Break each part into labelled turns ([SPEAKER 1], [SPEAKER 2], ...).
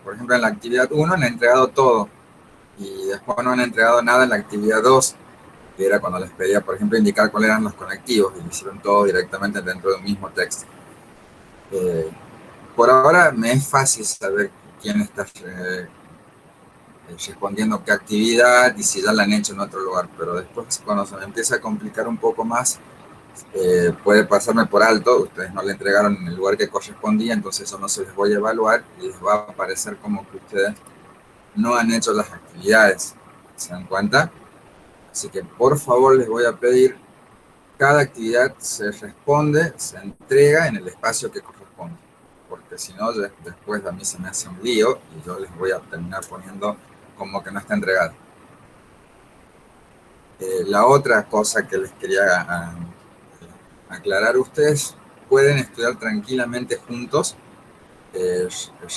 [SPEAKER 1] por ejemplo, en la actividad 1 han entregado todo y después no han entregado nada en la actividad 2, que era cuando les pedía, por ejemplo, indicar cuáles eran los conectivos y lo hicieron todo directamente dentro de un mismo texto. Eh, por ahora me es fácil saber quién está respondiendo qué actividad y si ya la han hecho en otro lugar, pero después cuando se me empieza a complicar un poco más, puede pasarme por alto, ustedes no le entregaron en el lugar que correspondía, entonces eso no se les voy a evaluar y les va a parecer como que ustedes no han hecho las actividades, ¿se dan cuenta? Así que por favor les voy a pedir, cada actividad se responde, se entrega en el espacio que corresponde, porque si no después a mí se me hace un lío y yo les voy a terminar poniendo como que no está entregado. La otra cosa que les quería aclarar, ustedes pueden estudiar tranquilamente juntos, eh,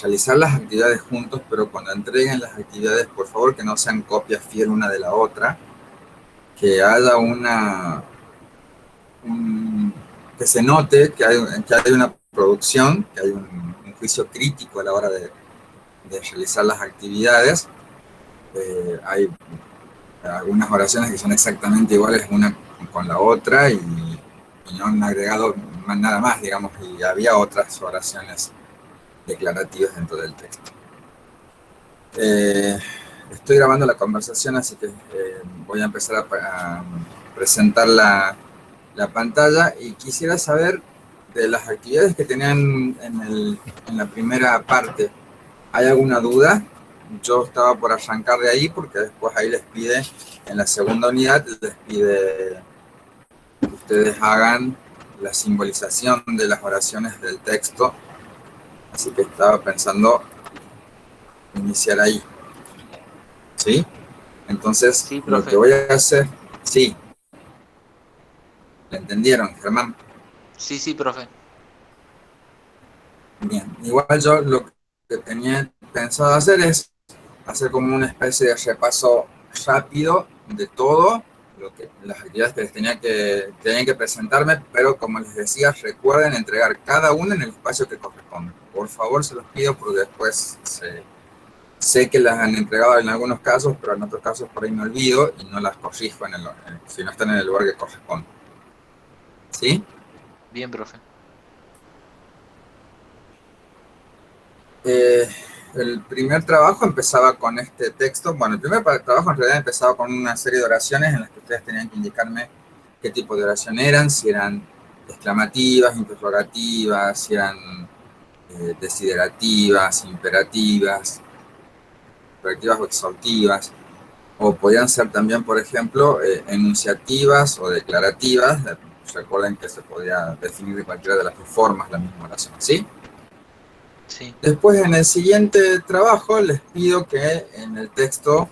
[SPEAKER 1] realizar las actividades juntos, pero cuando entreguen las actividades, por favor que no sean copias fiel una de la otra, que haya que se note que hay una producción, que hay un juicio crítico a la hora de realizar las actividades. Hay algunas oraciones que son exactamente iguales una con la otra y no han agregado nada más, digamos, y había otras oraciones declarativas dentro del texto. Estoy grabando la conversación, así que voy a empezar a presentar la pantalla y quisiera saber de las actividades que tenían en la primera parte. ¿Hay alguna duda? Yo estaba por arrancar de ahí porque después ahí les pide, en la segunda unidad, les pide que ustedes hagan la simbolización de las oraciones del texto. Así que estaba pensando iniciar ahí. ¿Sí? Entonces,
[SPEAKER 2] Sí,
[SPEAKER 1] lo que
[SPEAKER 2] profe.
[SPEAKER 1] voy a hacer, sí, ¿le entendieron, Germán?
[SPEAKER 2] Sí, sí, profe.
[SPEAKER 1] Bien, igual yo lo que tenía pensado hacer es hacer como una especie de repaso rápido de todo, las actividades que les tenían que presentarme, pero como les decía, recuerden entregar cada una en el espacio que corresponde. Por favor, se los pido porque después sé que las han entregado en algunos casos, pero en otros casos por ahí me olvido y no las corrijo si no están en el lugar que corresponde. ¿Sí?
[SPEAKER 2] Bien, profe.
[SPEAKER 1] Eh, el primer trabajo empezaba con este texto. Bueno, el primer trabajo en realidad empezaba con una serie de oraciones en las que ustedes tenían que indicarme qué tipo de oración eran, si eran exclamativas, interrogativas, si eran desiderativas, imperativas, imperativas o exhaustivas, o podían ser también, por ejemplo, enunciativas o declarativas. Recuerden que se podía definir de cualquiera de las dos formas la misma oración, ¿sí?
[SPEAKER 2] Sí.
[SPEAKER 1] Después, en el siguiente trabajo, les pido que en el texto,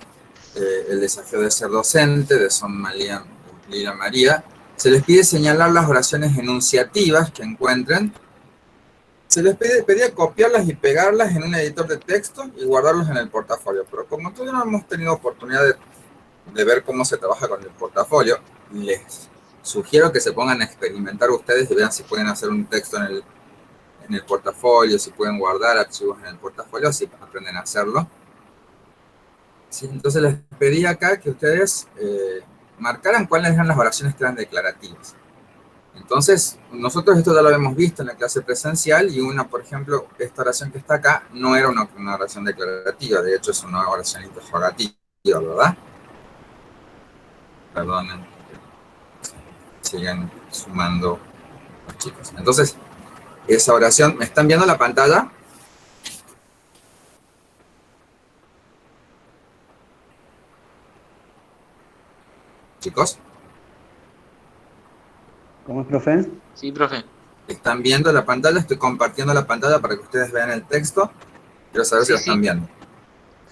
[SPEAKER 1] el desafío de ser docente, de Son María, Lila María, se les pide señalar las oraciones enunciativas que encuentren. Se les pedía copiarlas y pegarlas en un editor de texto y guardarlos en el portafolio. Pero como todavía no hemos tenido oportunidad de ver cómo se trabaja con el portafolio, les sugiero que se pongan a experimentar ustedes y vean si pueden hacer un texto en el portafolio, si pueden guardar archivos en el portafolio, si aprenden a hacerlo. Sí, entonces les pedí acá que ustedes marcaran cuáles eran las oraciones que eran declarativas. Entonces, nosotros esto ya lo habíamos visto en la clase presencial y una, por ejemplo, esta oración que está acá no era una oración declarativa, de hecho es una oración interrogativa, ¿verdad? Perdonen, siguen sumando los chicos. Entonces, esa oración, ¿me están viendo la pantalla? Chicos,
[SPEAKER 3] ¿Cómo es, profe?
[SPEAKER 2] Sí, profe.
[SPEAKER 1] ¿están viendo la pantalla? Estoy compartiendo la pantalla para que ustedes vean el texto. Quiero saber si
[SPEAKER 2] Sí,
[SPEAKER 1] lo están
[SPEAKER 2] sí.
[SPEAKER 1] viendo.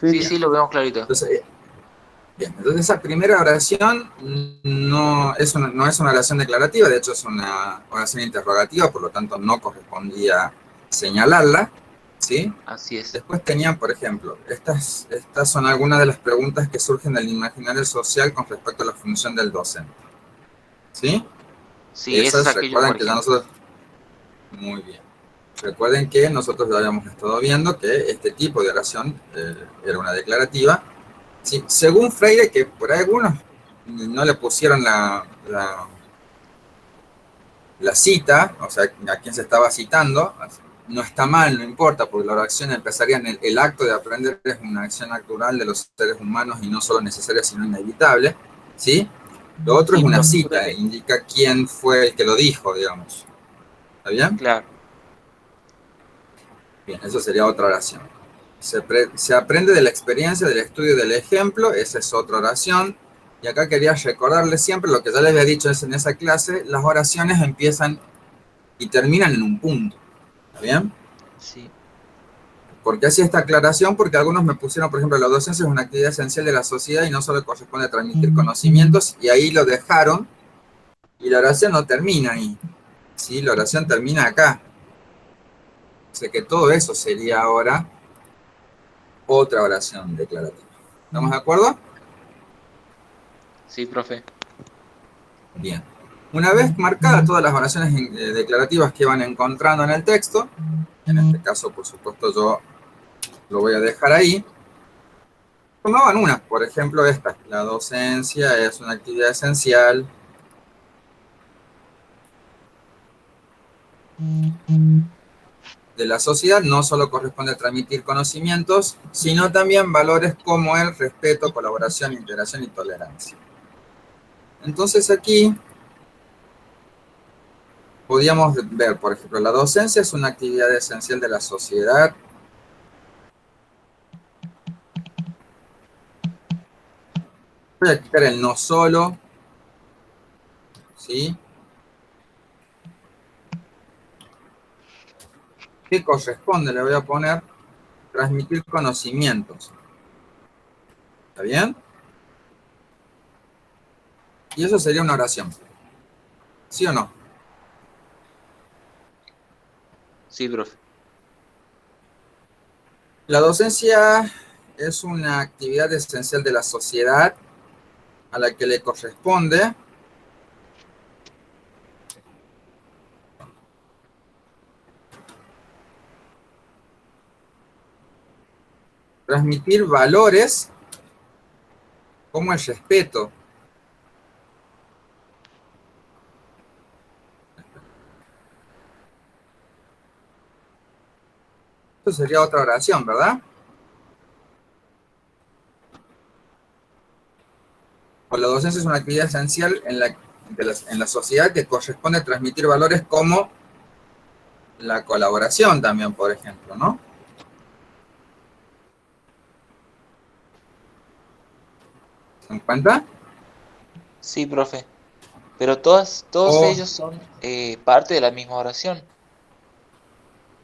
[SPEAKER 3] Sí,
[SPEAKER 2] Sí,
[SPEAKER 1] Bien.
[SPEAKER 2] sí, lo vemos clarito.
[SPEAKER 1] Entonces, bien. Entonces esa primera oración no es una oración declarativa, de hecho es una oración interrogativa, por lo tanto no correspondía señalarla, ¿sí?
[SPEAKER 2] Así es.
[SPEAKER 1] Después tenían, por ejemplo, estas son algunas de las preguntas que surgen del imaginario social con respecto a la función del docente, ¿sí?
[SPEAKER 2] Sí, ese
[SPEAKER 1] Esas,
[SPEAKER 2] saqué yo,
[SPEAKER 1] recuerden
[SPEAKER 2] por
[SPEAKER 1] que ya
[SPEAKER 2] ejemplo.
[SPEAKER 1] nosotros, muy bien, Recuerden que nosotros ya habíamos estado viendo que este tipo de oración era una declarativa. ¿Sí? Según Freire, que por ahí algunos no le pusieron la cita, o sea, a quién se estaba citando, no está mal, no importa, porque la oración empezaría en el acto de aprender es una acción natural de los seres humanos y no solo necesaria, sino inevitable, ¿sí? Lo otro
[SPEAKER 2] Sí,
[SPEAKER 1] es una cita,
[SPEAKER 2] profe.
[SPEAKER 1] indica quién fue el que lo dijo, digamos. ¿Está bien?
[SPEAKER 2] Claro.
[SPEAKER 1] Bien, eso sería otra oración. Se aprende de la experiencia, del estudio del ejemplo, esa es otra oración. Y acá quería recordarles siempre lo que ya les había dicho en esa clase, las oraciones empiezan y terminan en un punto. ¿Está bien?
[SPEAKER 2] Sí.
[SPEAKER 1] ¿Por qué hacía esta aclaración? Porque algunos me pusieron, por ejemplo, la docencia es una actividad esencial de la sociedad y no solo corresponde a transmitir conocimientos, y ahí lo dejaron, y la oración no termina ahí. ¿Sí? La oración termina acá. O sea que todo eso sería ahora otra oración declarativa. ¿Estamos de acuerdo?
[SPEAKER 2] Sí, profe.
[SPEAKER 1] Bien. Una vez marcadas todas las oraciones declarativas que van encontrando en el texto, en este caso, por supuesto, yo lo voy a dejar ahí, tomaban una, por ejemplo, esta. La docencia es una actividad esencial de la sociedad, no solo corresponde a transmitir conocimientos, sino también valores como el respeto, colaboración, integración y tolerancia. Entonces aquí podríamos ver, por ejemplo, la docencia es una actividad esencial de la sociedad. Voy a quitar el no solo, ¿sí? ¿Qué corresponde? Le voy a poner transmitir conocimientos. ¿Está bien? Y eso sería una oración. ¿Sí o no?
[SPEAKER 2] Sí, profe.
[SPEAKER 1] La docencia es una actividad esencial de la sociedad a la que le corresponde transmitir valores como el respeto. Esto sería otra oración, ¿verdad? Pues la docencia es una actividad esencial en la sociedad que corresponde a transmitir valores como la colaboración también, por ejemplo, ¿no? ¿Se dan cuenta?
[SPEAKER 2] Sí, profe. Pero todos
[SPEAKER 1] O,
[SPEAKER 2] ellos son parte de la misma oración.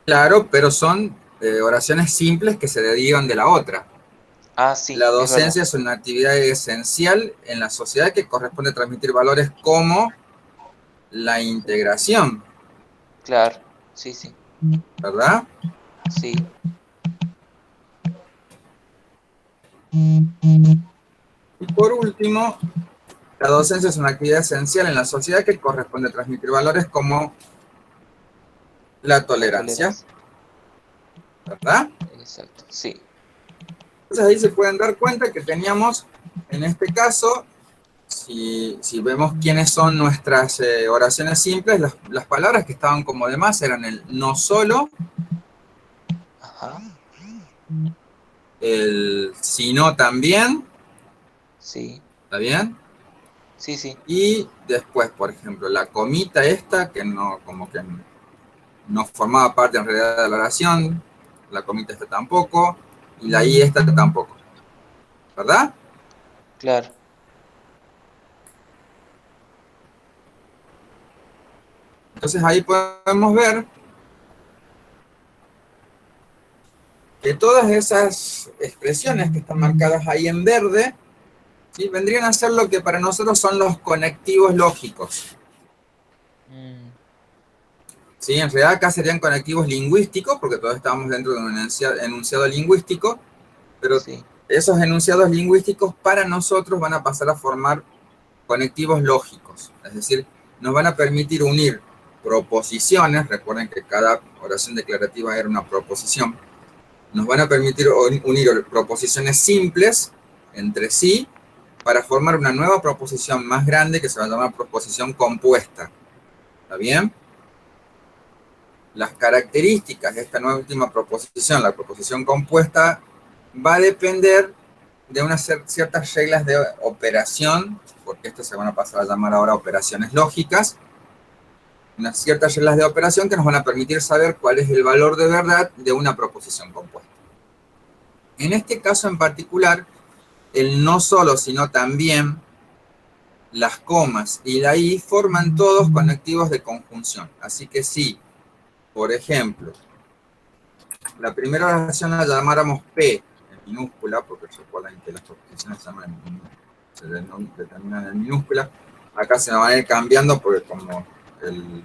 [SPEAKER 1] claro, pero son oraciones simples que se derivan de la otra.
[SPEAKER 2] Ah, sí,
[SPEAKER 1] La
[SPEAKER 2] es verdad.
[SPEAKER 1] docencia es una actividad esencial en la sociedad que corresponde a transmitir valores como la integración,
[SPEAKER 2] Claro. Sí, sí.
[SPEAKER 1] ¿verdad?
[SPEAKER 2] Sí.
[SPEAKER 1] Y por último, la docencia es una actividad esencial en la sociedad que corresponde a transmitir valores como la
[SPEAKER 2] La
[SPEAKER 1] tolerancia,
[SPEAKER 2] tolerancia.
[SPEAKER 1] ¿verdad?
[SPEAKER 2] Exacto. Sí.
[SPEAKER 1] Entonces ahí se pueden dar cuenta que teníamos, en este caso, si vemos quiénes son nuestras oraciones simples, las palabras que estaban como de más eran el no solo,
[SPEAKER 2] Ajá.
[SPEAKER 1] el sino también,
[SPEAKER 2] Sí.
[SPEAKER 1] ¿está bien?
[SPEAKER 2] Sí, sí.
[SPEAKER 1] Y después, por ejemplo, la comita esta, que no, como que no formaba parte en realidad de la oración, la comita esta tampoco, y la i esta tampoco, ¿verdad?
[SPEAKER 2] Claro.
[SPEAKER 1] Entonces ahí podemos ver que todas esas expresiones que están marcadas ahí en verde, ¿sí? Vendrían a ser lo que para nosotros son los conectivos lógicos.
[SPEAKER 2] Mm,
[SPEAKER 1] ¿Sí? En realidad acá serían conectivos lingüísticos, porque todos estamos dentro de un enunciado lingüístico, pero
[SPEAKER 2] sí.
[SPEAKER 1] esos enunciados lingüísticos para nosotros van a pasar a formar conectivos lógicos, es decir, nos van a permitir unir proposiciones, recuerden que cada oración declarativa era una proposición, nos van a permitir unir proposiciones simples entre sí para formar una nueva proposición más grande que se va a llamar proposición compuesta. ¿Está bien? Las características de esta nueva última proposición, la proposición compuesta, va a depender de unas ciertas reglas de operación, porque estas se van a pasar a llamar ahora operaciones lógicas, unas ciertas reglas de operación que nos van a permitir saber cuál es el valor de verdad de una proposición compuesta. En este caso en particular, el no solo, sino también las comas y la i forman todos conectivos de conjunción. Así que si, por ejemplo, la primera oración la llamáramos P en minúscula, porque recuerden que las proposiciones se determinan en minúscula, acá se van a ir cambiando porque como el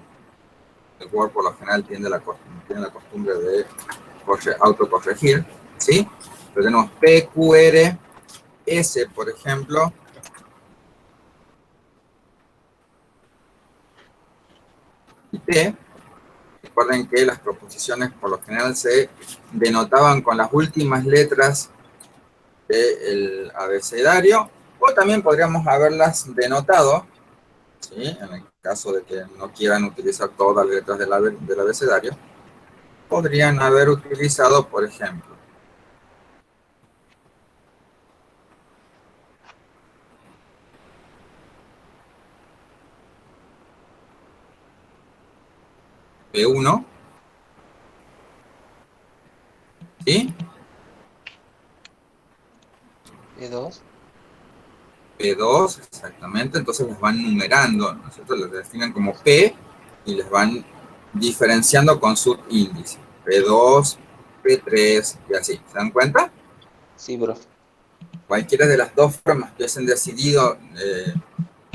[SPEAKER 1] Word por lo general tiene la costumbre de autocorregir, ¿sí? Pero tenemos P, Q, R, S, por ejemplo, y T. Recuerden que las proposiciones por lo general se denotaban con las últimas letras del abecedario, o también podríamos haberlas denotado, ¿sí? En el caso de que no quieran utilizar todas las letras del abecedario, podrían haber utilizado, por ejemplo, P1, ¿sí?
[SPEAKER 2] E2.
[SPEAKER 1] P2, exactamente, entonces las van numerando, ¿no es cierto? Las definen como P y les van diferenciando con su índice. P2, P3 y así. ¿Se dan cuenta?
[SPEAKER 2] Sí, profe.
[SPEAKER 1] Cualquiera de las dos formas que hubiesen decidido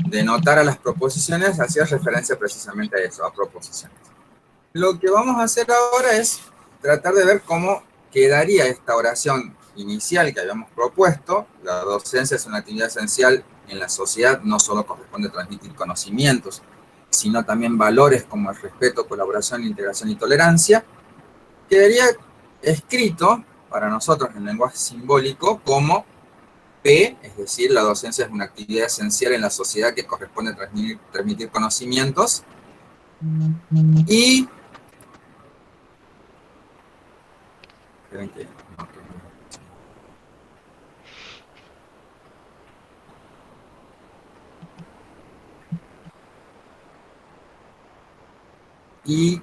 [SPEAKER 1] denotar a las proposiciones hacía referencia precisamente a eso, a proposiciones. Lo que vamos a hacer ahora es tratar de ver cómo quedaría esta oración inicial que habíamos propuesto. La docencia es una actividad esencial en la sociedad, no solo corresponde transmitir conocimientos, sino también valores como el respeto, colaboración, integración y tolerancia. Quedaría escrito para nosotros en lenguaje simbólico como P, es decir, la docencia es una actividad esencial en la sociedad que corresponde transmitir conocimientos, y y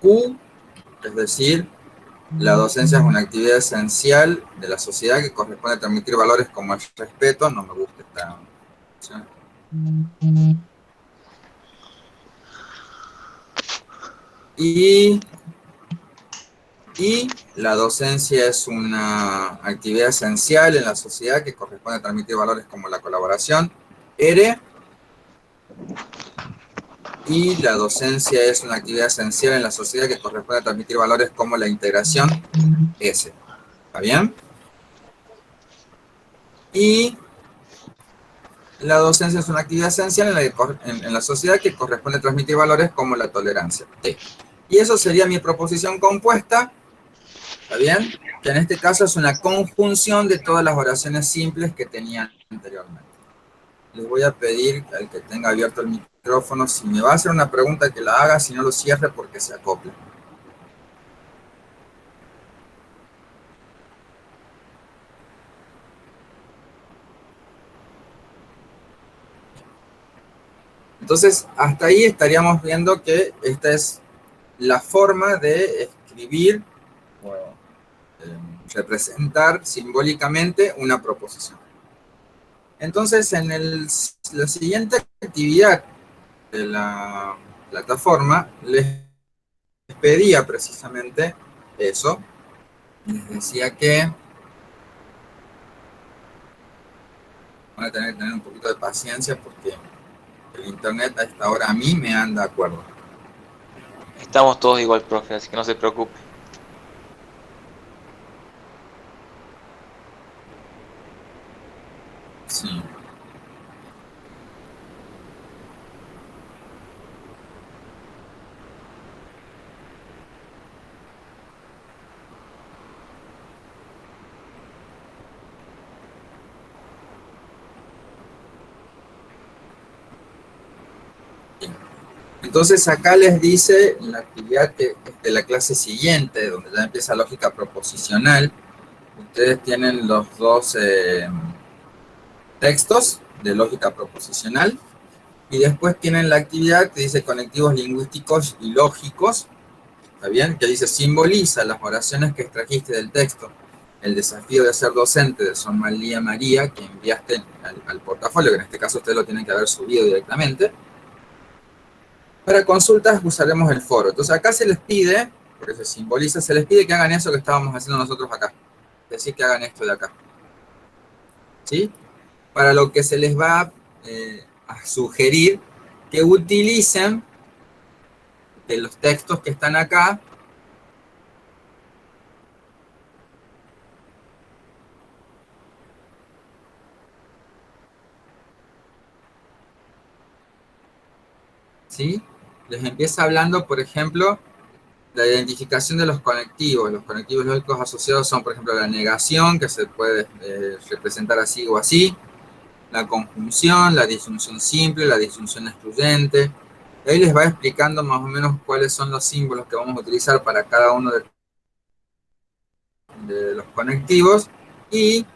[SPEAKER 1] Q, es decir, la docencia es una actividad esencial de la sociedad que corresponde a transmitir valores como el respeto. No me gusta esta opción. Y la docencia es una actividad esencial en la sociedad que corresponde a transmitir valores como la colaboración. R. Y la docencia es una actividad esencial en la sociedad que corresponde a transmitir valores como la integración. S. ¿Está bien? Y la docencia es una actividad esencial en la sociedad que corresponde a transmitir valores como la tolerancia. T. Y eso sería mi proposición compuesta, ¿está bien? Que en este caso es una conjunción de todas las oraciones simples que tenían anteriormente. Les voy a pedir al que tenga abierto el micrófono, si me va a hacer una pregunta, que la haga, si no lo cierre porque se acople. Entonces, hasta ahí estaríamos viendo que esta es la forma de escribir o representar simbólicamente una proposición. Entonces, en la siguiente actividad de la plataforma, les pedía precisamente eso. Les decía que van a tener que tener un poquito de paciencia porque el internet a esta hora a mí me anda de acuerdo.
[SPEAKER 2] Estamos todos igual, profe, así que no se preocupe.
[SPEAKER 1] Sí. Entonces acá les dice en la actividad de la clase siguiente, donde ya empieza lógica proposicional, ustedes tienen los dos textos de lógica proposicional y después tienen la actividad que dice conectivos lingüísticos y lógicos, ¿está bien? Que dice simboliza las oraciones que extrajiste del texto. El desafío de ser docente de Somalía María, que enviaste al portafolio, que en este caso ustedes lo tienen que haber subido directamente. Para consultas usaremos el foro. Entonces acá se les pide, porque se simboliza, se les pide que hagan eso que estábamos haciendo nosotros acá. Es decir, que hagan esto de acá. ¿Sí? Para lo que se les va a sugerir que utilicen de los textos que están acá, ¿sí? Les empieza hablando, por ejemplo, la identificación de los conectivos. Los conectivos lógicos asociados son, por ejemplo, la negación, que se puede representar así o así, la conjunción, la disyunción simple, la disyunción excluyente. Y ahí les va explicando más o menos cuáles son los símbolos que vamos a utilizar para cada uno de los conectivos y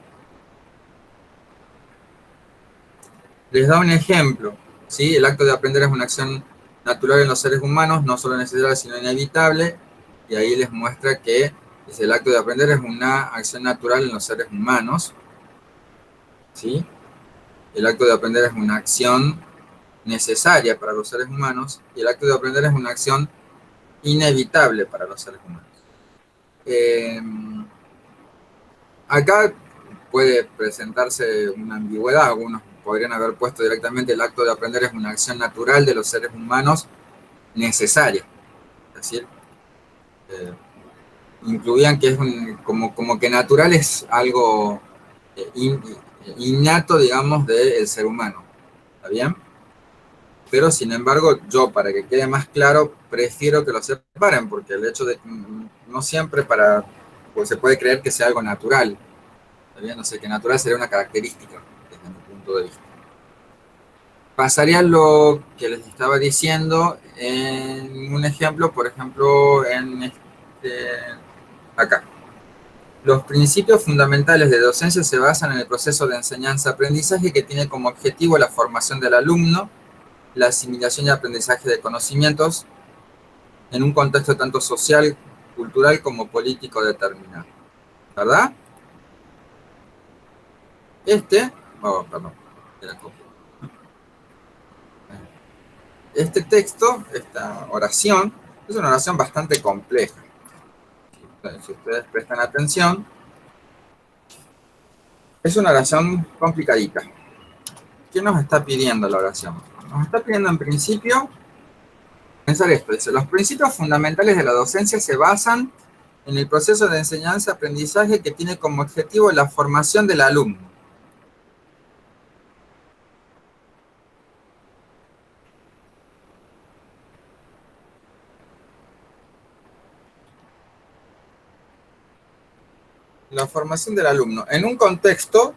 [SPEAKER 1] les da un ejemplo. ¿Sí? El acto de aprender es una acción natural en los seres humanos, no solo necesaria, sino inevitable. Y ahí les muestra que el acto de aprender es una acción natural en los seres humanos. ¿Sí? El acto de aprender es una acción necesaria para los seres humanos y el acto de aprender es una acción inevitable para los seres humanos. Acá puede presentarse una ambigüedad, algunos podrían haber puesto directamente el acto de aprender es una acción natural de los seres humanos necesaria, es decir, incluían que es como que natural es algo innato, digamos, del ser humano, ¿está bien? Pero sin embargo, yo, para que quede más claro, prefiero que lo separen, porque el hecho de no siempre pues se puede creer que sea algo natural, ¿está bien? No sé, que natural sería una característica, desde mi punto de vista. Pasaría a lo que les estaba diciendo en un ejemplo, por ejemplo, acá. Los principios fundamentales de docencia se basan en el proceso de enseñanza-aprendizaje que tiene como objetivo la formación del alumno, la asimilación y aprendizaje de conocimientos en un contexto tanto social, cultural como político determinado. ¿Verdad? Perdón, era copia. Este texto, esta oración, es una oración bastante compleja. Si ustedes prestan atención, es una oración complicadita. ¿Qué nos está pidiendo la oración? Nos está pidiendo en principio pensar esto. Dice, los principios fundamentales de la docencia se basan en el proceso de enseñanza-aprendizaje que tiene como objetivo la formación del alumno. La formación del alumno en un contexto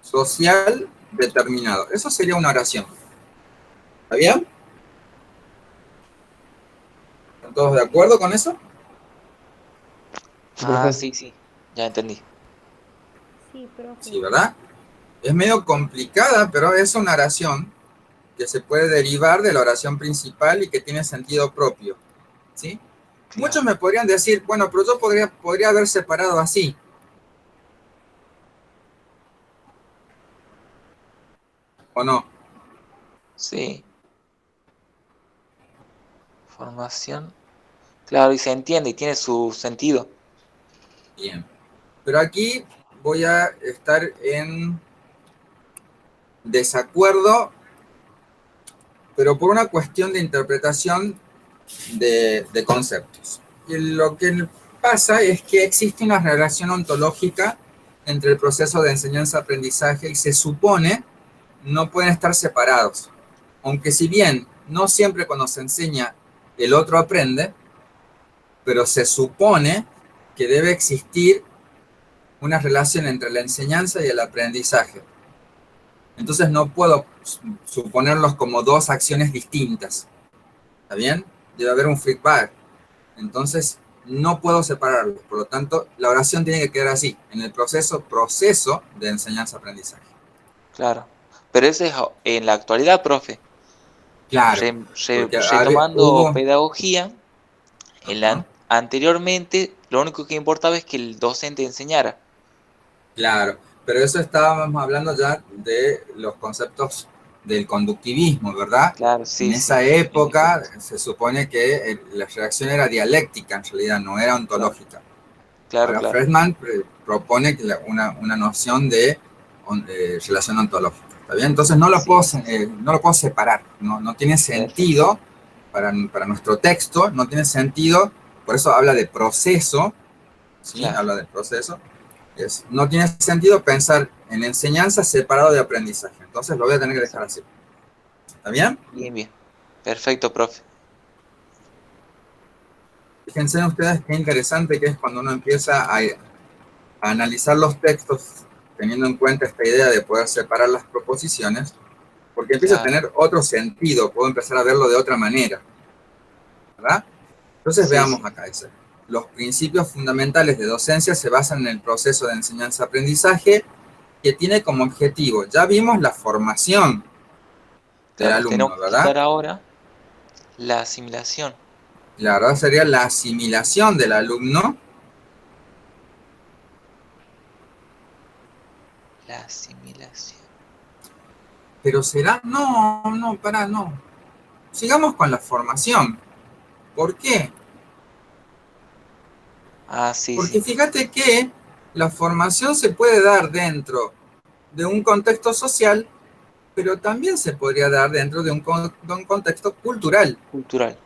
[SPEAKER 1] social determinado. Eso sería una oración. ¿Está bien? ¿Están todos de acuerdo con eso?
[SPEAKER 2] Ah, sí, sí, ya entendí.
[SPEAKER 3] Sí, profe.
[SPEAKER 1] Sí, ¿verdad? Es medio complicada, pero es una oración que se puede derivar de la oración principal y que tiene sentido propio. ¿Sí?
[SPEAKER 2] Claro.
[SPEAKER 1] Muchos me podrían decir, bueno, pero yo podría haber separado así. ¿O no?
[SPEAKER 2] Sí. Formación. Claro, y se entiende y tiene su sentido.
[SPEAKER 1] Bien. Pero aquí voy a estar en desacuerdo, pero por una cuestión de interpretación de conceptos. Y lo que pasa es que existe una relación ontológica entre el proceso de enseñanza-aprendizaje y se supone no pueden estar separados. Aunque si bien no siempre cuando se enseña el otro aprende, pero se supone que debe existir una relación entre la enseñanza y el aprendizaje. Entonces no puedo suponerlos como dos acciones distintas. ¿Está bien? Debe haber un feedback. Entonces no puedo separarlos. Por lo tanto, la oración tiene que quedar así, en el proceso de enseñanza-aprendizaje.
[SPEAKER 2] Claro. Pero ese es en la actualidad, profe.
[SPEAKER 1] Claro, porque
[SPEAKER 2] Retomando
[SPEAKER 1] hubo...
[SPEAKER 2] pedagogía,
[SPEAKER 1] Ajá,
[SPEAKER 2] anteriormente lo único que importaba es que el docente enseñara.
[SPEAKER 1] claro, pero eso estábamos hablando ya de los conceptos del conductivismo, ¿verdad?
[SPEAKER 2] Claro,
[SPEAKER 1] En
[SPEAKER 2] sí,
[SPEAKER 1] esa
[SPEAKER 2] sí, en
[SPEAKER 1] época
[SPEAKER 2] efecto.
[SPEAKER 1] se supone que la reacción era dialéctica, en realidad no era
[SPEAKER 2] Claro,
[SPEAKER 1] ontológica.
[SPEAKER 2] claro,
[SPEAKER 1] Ahora
[SPEAKER 2] claro.
[SPEAKER 1] Friedman propone que una noción de relación ontológica. ¿Está bien? Entonces
[SPEAKER 2] Sí, sí, sí.
[SPEAKER 1] no lo puedo separar. No tiene
[SPEAKER 2] Perfecto.
[SPEAKER 1] sentido para nuestro texto, no tiene sentido, por eso habla de proceso, ¿sí?
[SPEAKER 2] Claro.
[SPEAKER 1] Habla de proceso. No tiene sentido pensar en enseñanza separado de aprendizaje. Entonces lo voy a tener que dejar
[SPEAKER 2] Exacto.
[SPEAKER 1] así. ¿Está bien?
[SPEAKER 2] Bien, bien. Perfecto, profe.
[SPEAKER 1] Fíjense ustedes qué interesante que es cuando uno empieza a analizar los textos teniendo en cuenta esta idea de poder separar las proposiciones, porque empieza a
[SPEAKER 2] Claro.
[SPEAKER 1] tener otro sentido, puedo empezar a verlo de otra manera, ¿verdad? Entonces
[SPEAKER 2] Sí,
[SPEAKER 1] veamos
[SPEAKER 2] sí.
[SPEAKER 1] acá ese. Los principios fundamentales de docencia se basan en el proceso de enseñanza-aprendizaje que tiene como objetivo, ya vimos la formación del
[SPEAKER 2] Claro, tenemos
[SPEAKER 1] alumno,
[SPEAKER 2] que
[SPEAKER 1] ¿verdad?
[SPEAKER 2] quitar ahora la asimilación.
[SPEAKER 1] La verdad sería la asimilación del alumno,
[SPEAKER 2] La asimilación.
[SPEAKER 1] pero será, no. Sigamos con la formación. ¿Por qué?
[SPEAKER 2] Ah, sí,
[SPEAKER 1] Porque
[SPEAKER 2] sí.
[SPEAKER 1] fíjate que la formación se puede dar dentro de un contexto social, pero también se podría dar dentro de un contexto cultural.
[SPEAKER 2] Cultural.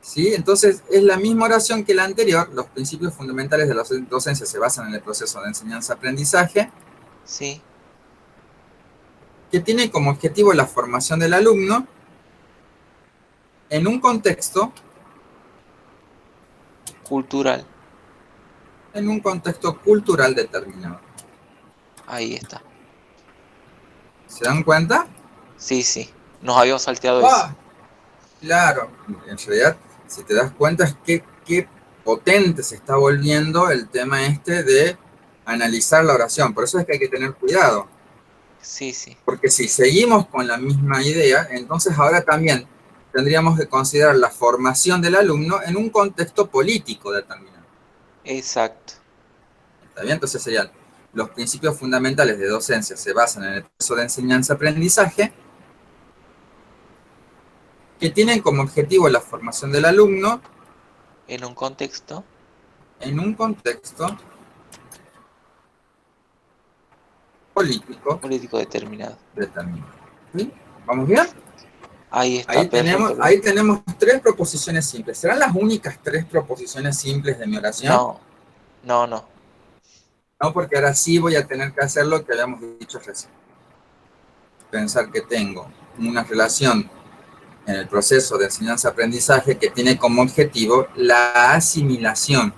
[SPEAKER 1] ¿Sí? Entonces, es la misma oración que la anterior. Los principios fundamentales de la docencia se basan en el proceso de enseñanza-aprendizaje,
[SPEAKER 2] Sí.
[SPEAKER 1] que tiene como objetivo la formación del alumno en un contexto,
[SPEAKER 2] Cultural.
[SPEAKER 1] cultural determinado.
[SPEAKER 2] Ahí está.
[SPEAKER 1] ¿Se dan cuenta?
[SPEAKER 2] Sí, sí. Nos habíamos salteado eso.
[SPEAKER 1] ¡Ah! Claro, en realidad, si te das cuenta, es que qué potente se está volviendo el tema este de analizar la oración. Por eso es que hay que tener cuidado.
[SPEAKER 2] Sí, sí.
[SPEAKER 1] Porque si seguimos con la misma idea, entonces ahora también tendríamos que considerar la formación del alumno en un contexto político determinado.
[SPEAKER 2] Exacto.
[SPEAKER 1] ¿Está bien? Entonces serían los principios fundamentales de docencia se basan en el proceso de enseñanza-aprendizaje, que tienen como objetivo la formación del alumno
[SPEAKER 2] En un contexto
[SPEAKER 1] en un contexto político
[SPEAKER 2] político determinado.
[SPEAKER 1] determinado. ¿Sí? ¿Vamos bien?
[SPEAKER 2] Ahí está, perfecto,
[SPEAKER 1] Ahí
[SPEAKER 2] profe.
[SPEAKER 1] tenemos tres proposiciones simples. ¿Serán las únicas tres proposiciones simples de mi oración?
[SPEAKER 2] No, no, no.
[SPEAKER 1] No, porque ahora sí voy a tener que hacer lo que habíamos dicho recién. Pensar que tengo una relación en el proceso de enseñanza-aprendizaje que tiene como objetivo la asimilación,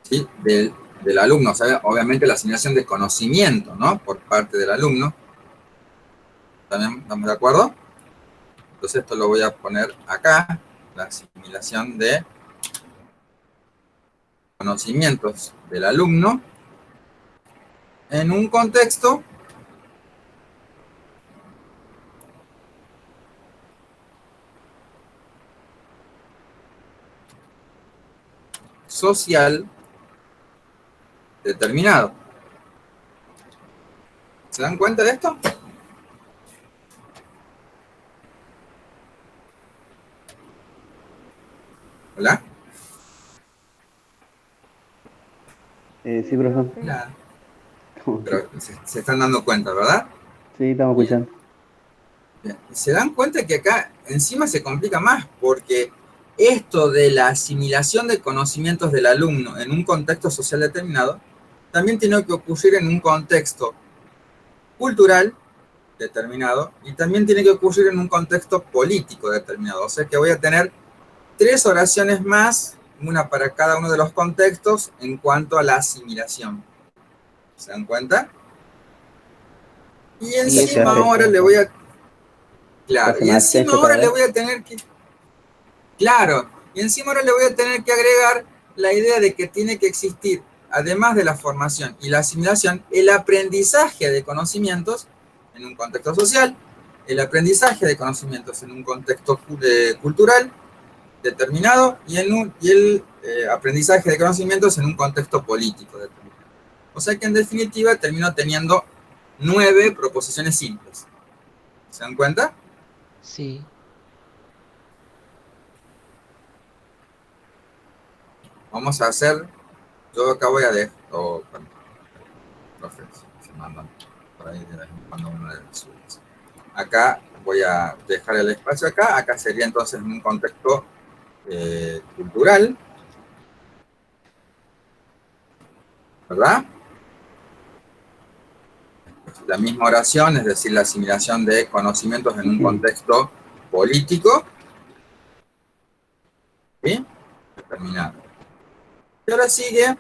[SPEAKER 1] ¿sí? Del alumno. O sea, obviamente la asimilación de conocimiento, ¿no? Por parte del alumno. ¿También estamos de acuerdo? Entonces esto lo voy a poner acá, la asimilación de conocimientos del alumno en un contexto social determinado. ¿Se dan cuenta de esto? ¿Hola?
[SPEAKER 3] Sí,
[SPEAKER 4] Sí, profesor.
[SPEAKER 3] profe.
[SPEAKER 1] Claro.
[SPEAKER 4] Sí,
[SPEAKER 1] Pero se están dando cuenta, ¿verdad?
[SPEAKER 4] sí, estamos
[SPEAKER 1] Bien.
[SPEAKER 4] escuchando.
[SPEAKER 1] Bien. Se dan cuenta que acá encima se complica más porque esto de la asimilación de conocimientos del alumno en un contexto social determinado también tiene que ocurrir en un contexto cultural determinado y también tiene que ocurrir en un contexto político determinado. O sea que voy a tener 3 oraciones más, una para cada uno de los contextos en cuanto a la asimilación. ¿Se dan cuenta? Y
[SPEAKER 2] Sí, eso
[SPEAKER 1] encima
[SPEAKER 2] me
[SPEAKER 1] ahora
[SPEAKER 2] gusta.
[SPEAKER 1] le voy a... Claro,
[SPEAKER 4] Se
[SPEAKER 1] y
[SPEAKER 4] hace más
[SPEAKER 1] encima
[SPEAKER 4] extenso
[SPEAKER 1] ahora
[SPEAKER 4] cada
[SPEAKER 1] le
[SPEAKER 4] vez.
[SPEAKER 1] voy a tener que... Claro, y encima ahora le voy a tener que agregar la idea de que tiene que existir, además de la formación y la asimilación, el aprendizaje de conocimientos en un contexto social, el aprendizaje de conocimientos en un contexto cultural determinado y el aprendizaje de conocimientos en un contexto político determinado. O sea que en definitiva termino teniendo 9 proposiciones simples. ¿Se dan cuenta?
[SPEAKER 2] Sí.
[SPEAKER 1] Vamos a hacer, yo acá voy a dejar, profe, se mandan por ahí de vez en cuando uno de los suyos. Acá voy a dejar el espacio acá sería entonces en un contexto cultural, ¿verdad? La misma oración, es decir, la asimilación de conocimientos en un contexto político, ¿sí? Determinado. Y ahora sigue,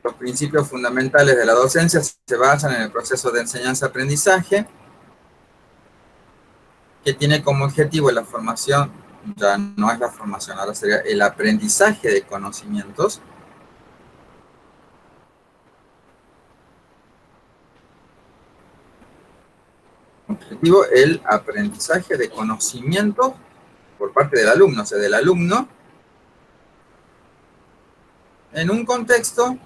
[SPEAKER 1] los principios fundamentales de la docencia se basan en el proceso de enseñanza-aprendizaje, que tiene como objetivo la formación, ya no es la formación, ahora sería el aprendizaje de conocimientos, objetivo el aprendizaje de conocimientos por parte del alumno, o sea, del alumno, en un contexto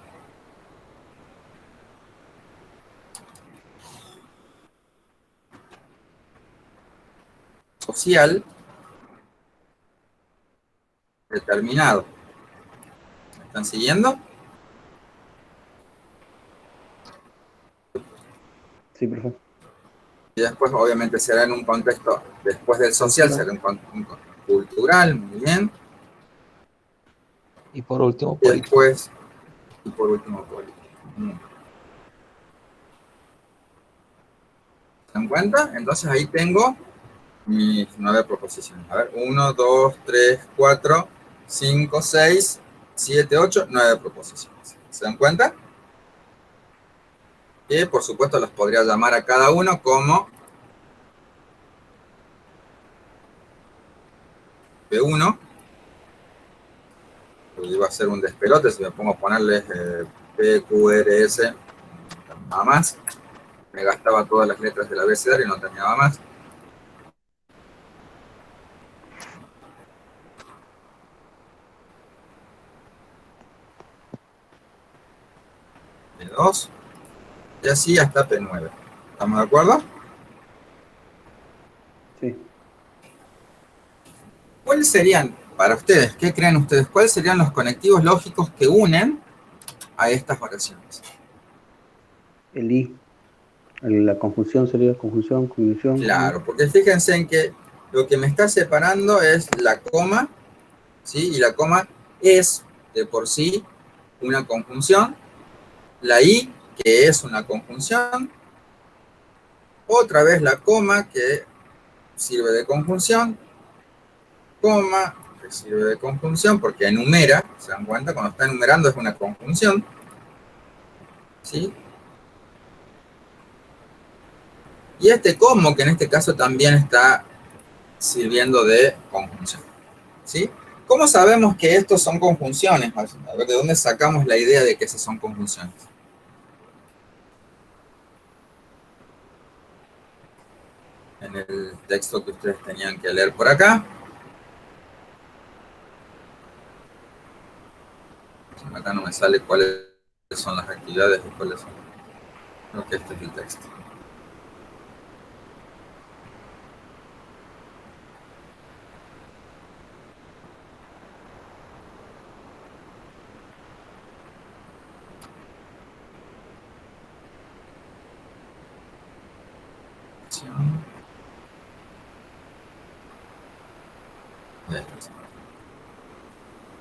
[SPEAKER 1] social determinado. ¿Me están siguiendo?
[SPEAKER 4] Sí, profe.
[SPEAKER 1] Y después, obviamente, será en un contexto, después del social, será un contexto cultural, muy bien.
[SPEAKER 2] Y por último,
[SPEAKER 1] Y
[SPEAKER 2] político.
[SPEAKER 1] después, y por último, político. ¿Se dan cuenta? Entonces ahí tengo mis 9 proposiciones. A ver, 1, 2, 3, 4, 5, 6, 7, 8, 9 proposiciones. ¿Se dan cuenta? Que por supuesto las podría llamar a cada uno como P1. Pues iba a ser un despelote si me pongo a ponerles P, Q, R, S, nada más. Me gastaba todas las letras del abecedario y no tenía nada más. P2. Y así hasta P9. ¿Estamos de acuerdo?
[SPEAKER 4] Sí.
[SPEAKER 1] ¿Cuáles serían, para ustedes, qué creen ustedes, cuáles serían los conectivos lógicos que unen a estas oraciones?
[SPEAKER 4] El I. La conjunción sería conjunción, conjunción.
[SPEAKER 1] Claro, porque fíjense en que lo que me está separando es la coma, ¿sí? Y la coma es de por sí una conjunción, la I, que es una conjunción, otra vez la coma, que sirve de conjunción, coma, que sirve de conjunción, porque enumera, ¿se dan cuenta? Cuando está enumerando es una conjunción, ¿sí? Y este como, que en este caso también está sirviendo de conjunción, ¿sí? ¿Cómo sabemos que estos son conjunciones? A ver, ¿de dónde sacamos la idea de que esas son conjunciones? En el texto que ustedes tenían que leer por acá. Acá no me sale cuáles son las actividades y cuáles son. Creo que este es el texto.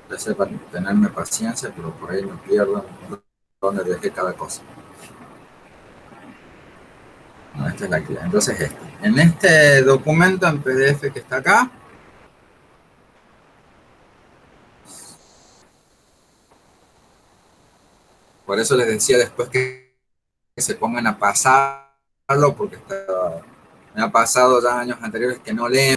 [SPEAKER 1] Ya sé para tenerme paciencia, pero por ahí me pierdo dónde dejé cada cosa. No, esta es la actividad. Entonces, en este documento en PDF que está acá, Por eso les decía después que se pongan a pasarlo, porque me ha pasado ya años anteriores que no leen.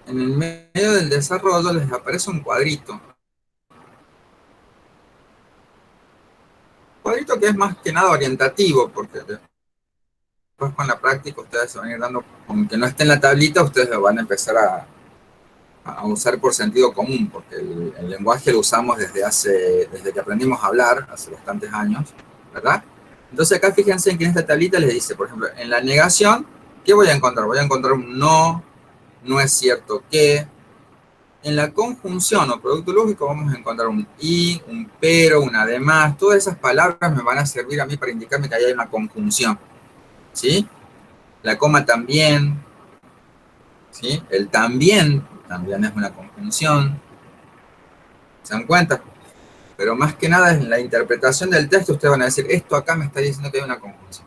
[SPEAKER 1] En el medio del desarrollo les aparece un cuadrito. Cuadrito que es más que nada orientativo, porque después con la práctica ustedes se van a ir dando, aunque no esté en la tablita, ustedes lo van a empezar a usar por sentido común, porque el lenguaje lo usamos desde que aprendimos a hablar, hace bastantes años, ¿verdad? Entonces acá fíjense en que en esta tablita les dice, por ejemplo, en la negación, ¿qué voy a encontrar? Voy a encontrar un no, no es cierto que. En la conjunción o producto lógico vamos a encontrar un y, un pero, un además. Todas esas palabras me van a servir a mí para indicarme que ahí hay una conjunción, ¿sí? La coma también, ¿sí? El también es una conjunción. ¿Se dan cuenta? Pero más que nada en la interpretación del texto ustedes van a decir, esto acá me está diciendo que hay una conjunción.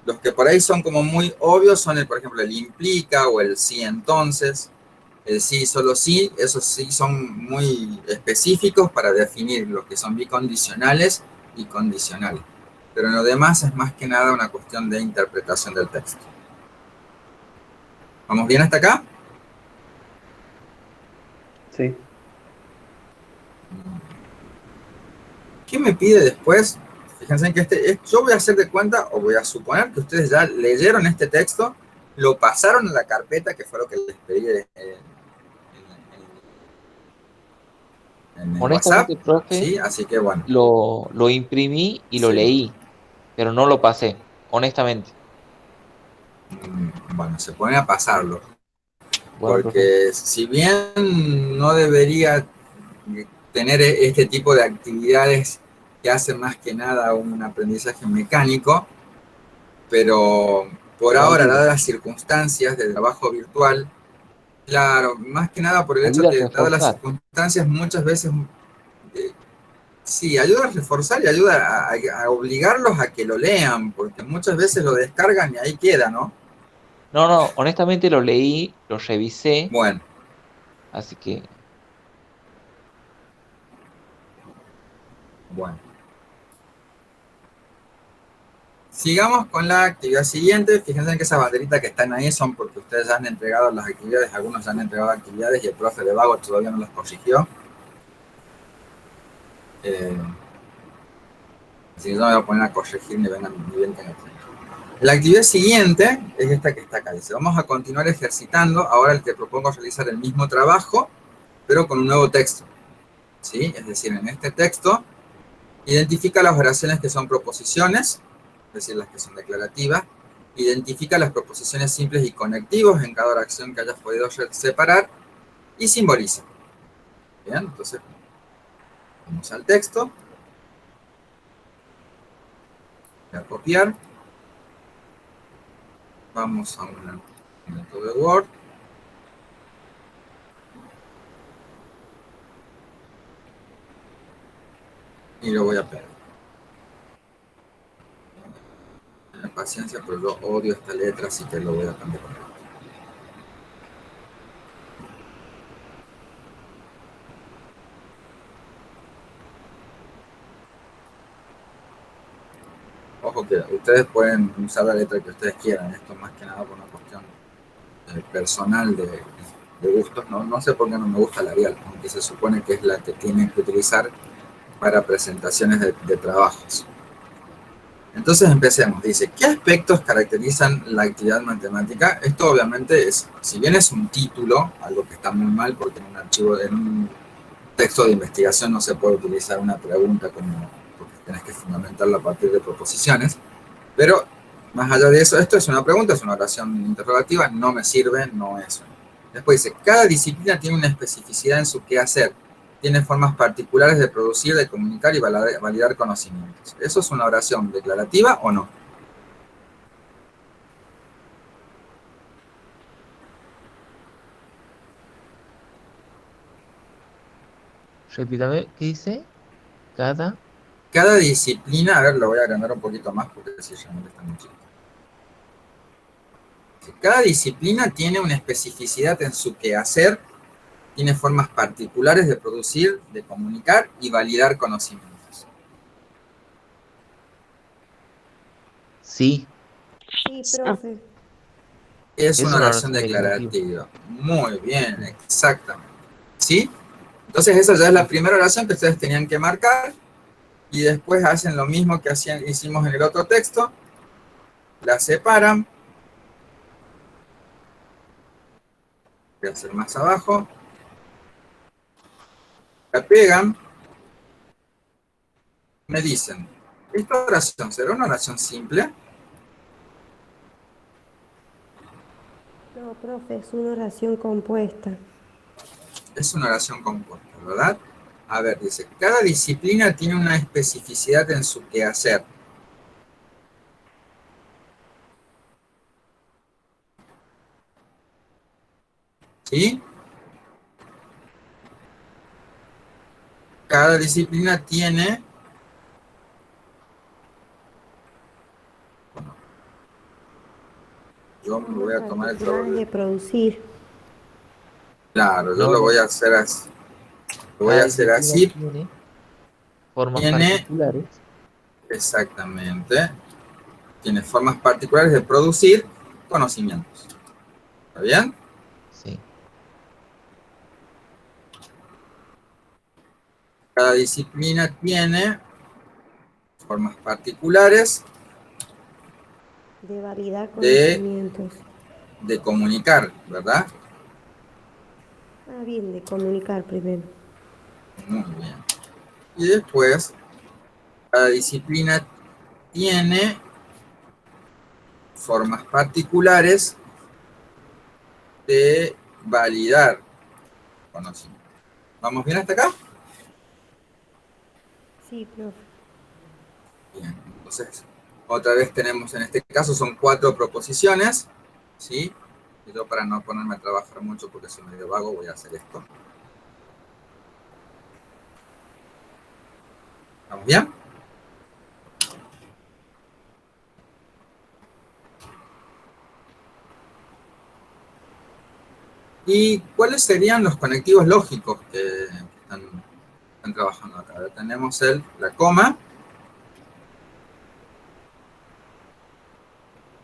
[SPEAKER 1] Los que por ahí son como muy obvios son, por ejemplo, el implica o el sí entonces. El sí, solo sí, esos sí son muy específicos para definir lo que son bicondicionales y condicionales. Pero en lo demás es más que nada una cuestión de interpretación del texto. ¿Vamos bien hasta acá?
[SPEAKER 4] Sí.
[SPEAKER 1] ¿Qué me pide después? Fíjense que yo voy a hacer de cuenta, o voy a suponer que ustedes ya leyeron este texto, lo pasaron a la carpeta, que fue lo que les pedí en el WhatsApp,
[SPEAKER 2] Honestamente, profe,
[SPEAKER 1] ¿sí? Así que bueno.
[SPEAKER 2] lo imprimí y lo
[SPEAKER 1] Sí.
[SPEAKER 2] leí, pero no lo pasé, honestamente.
[SPEAKER 1] Bueno, se pone a pasarlo.
[SPEAKER 2] Bueno, profe.
[SPEAKER 1] Porque si bien no debería tener este tipo de actividades que hacen más que nada un aprendizaje mecánico, pero por
[SPEAKER 2] Pero
[SPEAKER 1] ahora,
[SPEAKER 2] ayuda.
[SPEAKER 1] dadas las circunstancias de trabajo virtual, claro, más que nada por el hecho
[SPEAKER 2] Ayuda a
[SPEAKER 1] de que, dadas las
[SPEAKER 2] reforzar.
[SPEAKER 1] circunstancias, muchas veces sí, ayuda a reforzar y ayuda a obligarlos a que lo lean, porque muchas veces lo descargan y ahí queda, ¿no?
[SPEAKER 2] No, no, honestamente lo leí, lo revisé,
[SPEAKER 1] Bueno,
[SPEAKER 2] así que
[SPEAKER 1] bueno. Sigamos con la actividad siguiente. Fíjense que esas banderitas que están ahí son porque ustedes ya han entregado las actividades, algunos ya han entregado actividades y el profe de vago todavía no las corrigió. Así que yo me voy a poner a corregir ni bien tenga tiempo. La actividad siguiente es esta que está acá. Dice, vamos a continuar ejercitando. Ahora te propongo realizar el mismo trabajo, pero con un nuevo texto. ¿Sí? Es decir, en este texto, identifica las oraciones que son proposiciones, es decir, las que son declarativas. Identifica las proposiciones simples y conectivos en cada oración que hayas podido separar y simboliza. Bien, entonces vamos al texto. Voy a copiar. Vamos a un documento de Word. Y lo voy a pegar. Tengan paciencia, pero yo odio esta letra, así que lo voy a cambiar. Ojo que ustedes pueden usar la letra que ustedes quieran. Esto más que nada por una cuestión personal de gustos. No sé por qué no me gusta la Arial, aunque se supone que es la que tienen que utilizar para presentaciones de trabajos. Entonces empecemos. Dice, ¿qué aspectos caracterizan la actividad matemática? Esto obviamente es, si bien es un título, algo que está muy mal porque en un texto de investigación no se puede utilizar una pregunta porque tenés que fundamentarla a partir de proposiciones, pero más allá de eso, esto es una pregunta, es una oración interrogativa, no me sirve, no es. Después dice, cada disciplina tiene una especificidad en su quehacer, tiene formas particulares de producir, de comunicar y validar conocimientos. ¿Eso es una oración declarativa o no?
[SPEAKER 2] repítame, ¿qué dice? Cada.
[SPEAKER 1] Cada disciplina, a ver, lo voy a agrandar un poquito más porque si realmente está muy chico. Cada disciplina tiene una especificidad en su quehacer, tiene formas particulares de producir, de comunicar y validar conocimientos.
[SPEAKER 2] Sí,
[SPEAKER 5] Sí, profe.
[SPEAKER 1] Es
[SPEAKER 2] es
[SPEAKER 1] una
[SPEAKER 2] una
[SPEAKER 1] oración
[SPEAKER 2] oración declarativa.
[SPEAKER 1] declarativa. Muy bien, exactamente. ¿Sí? Entonces esa ya es la primera oración que ustedes tenían que marcar y después hacen lo mismo que hicimos en el otro texto. La separan. Voy a hacer más abajo. La pegan. Me dicen, ¿esta oración será una oración simple?
[SPEAKER 5] No, profe, es una oración compuesta.
[SPEAKER 1] Es una oración compuesta, ¿verdad? A ver, dice, cada disciplina tiene una especificidad en su quehacer. ¿Sí? Cada disciplina tiene... Yo me voy a tomar el
[SPEAKER 5] Particulares de producir.
[SPEAKER 1] Claro, yo
[SPEAKER 2] No,
[SPEAKER 1] lo
[SPEAKER 2] no.
[SPEAKER 1] voy a hacer así. Lo voy a
[SPEAKER 2] Cada
[SPEAKER 1] hacer
[SPEAKER 2] disciplina
[SPEAKER 1] así.
[SPEAKER 2] tiene formas
[SPEAKER 1] Tiene,
[SPEAKER 2] particulares.
[SPEAKER 1] exactamente, tiene formas particulares de producir conocimientos. ¿Está bien?
[SPEAKER 2] Sí.
[SPEAKER 1] Cada disciplina tiene formas particulares
[SPEAKER 5] De validar
[SPEAKER 1] de,
[SPEAKER 5] conocimientos.
[SPEAKER 1] de comunicar, ¿verdad?
[SPEAKER 5] Ah, bien, de comunicar primero.
[SPEAKER 1] Muy bien. Y después, cada disciplina tiene formas particulares de validar conocimientos. ¿Vamos bien hasta acá?
[SPEAKER 5] Sí, profe.
[SPEAKER 1] Bien, entonces, otra vez tenemos, en este caso, son 4 proposiciones, ¿sí? Y yo, para no ponerme a trabajar mucho porque soy medio vago, voy a hacer esto. ¿Estamos bien? ¿Y cuáles serían los conectivos lógicos que están trabajando acá? Ahora tenemos la coma,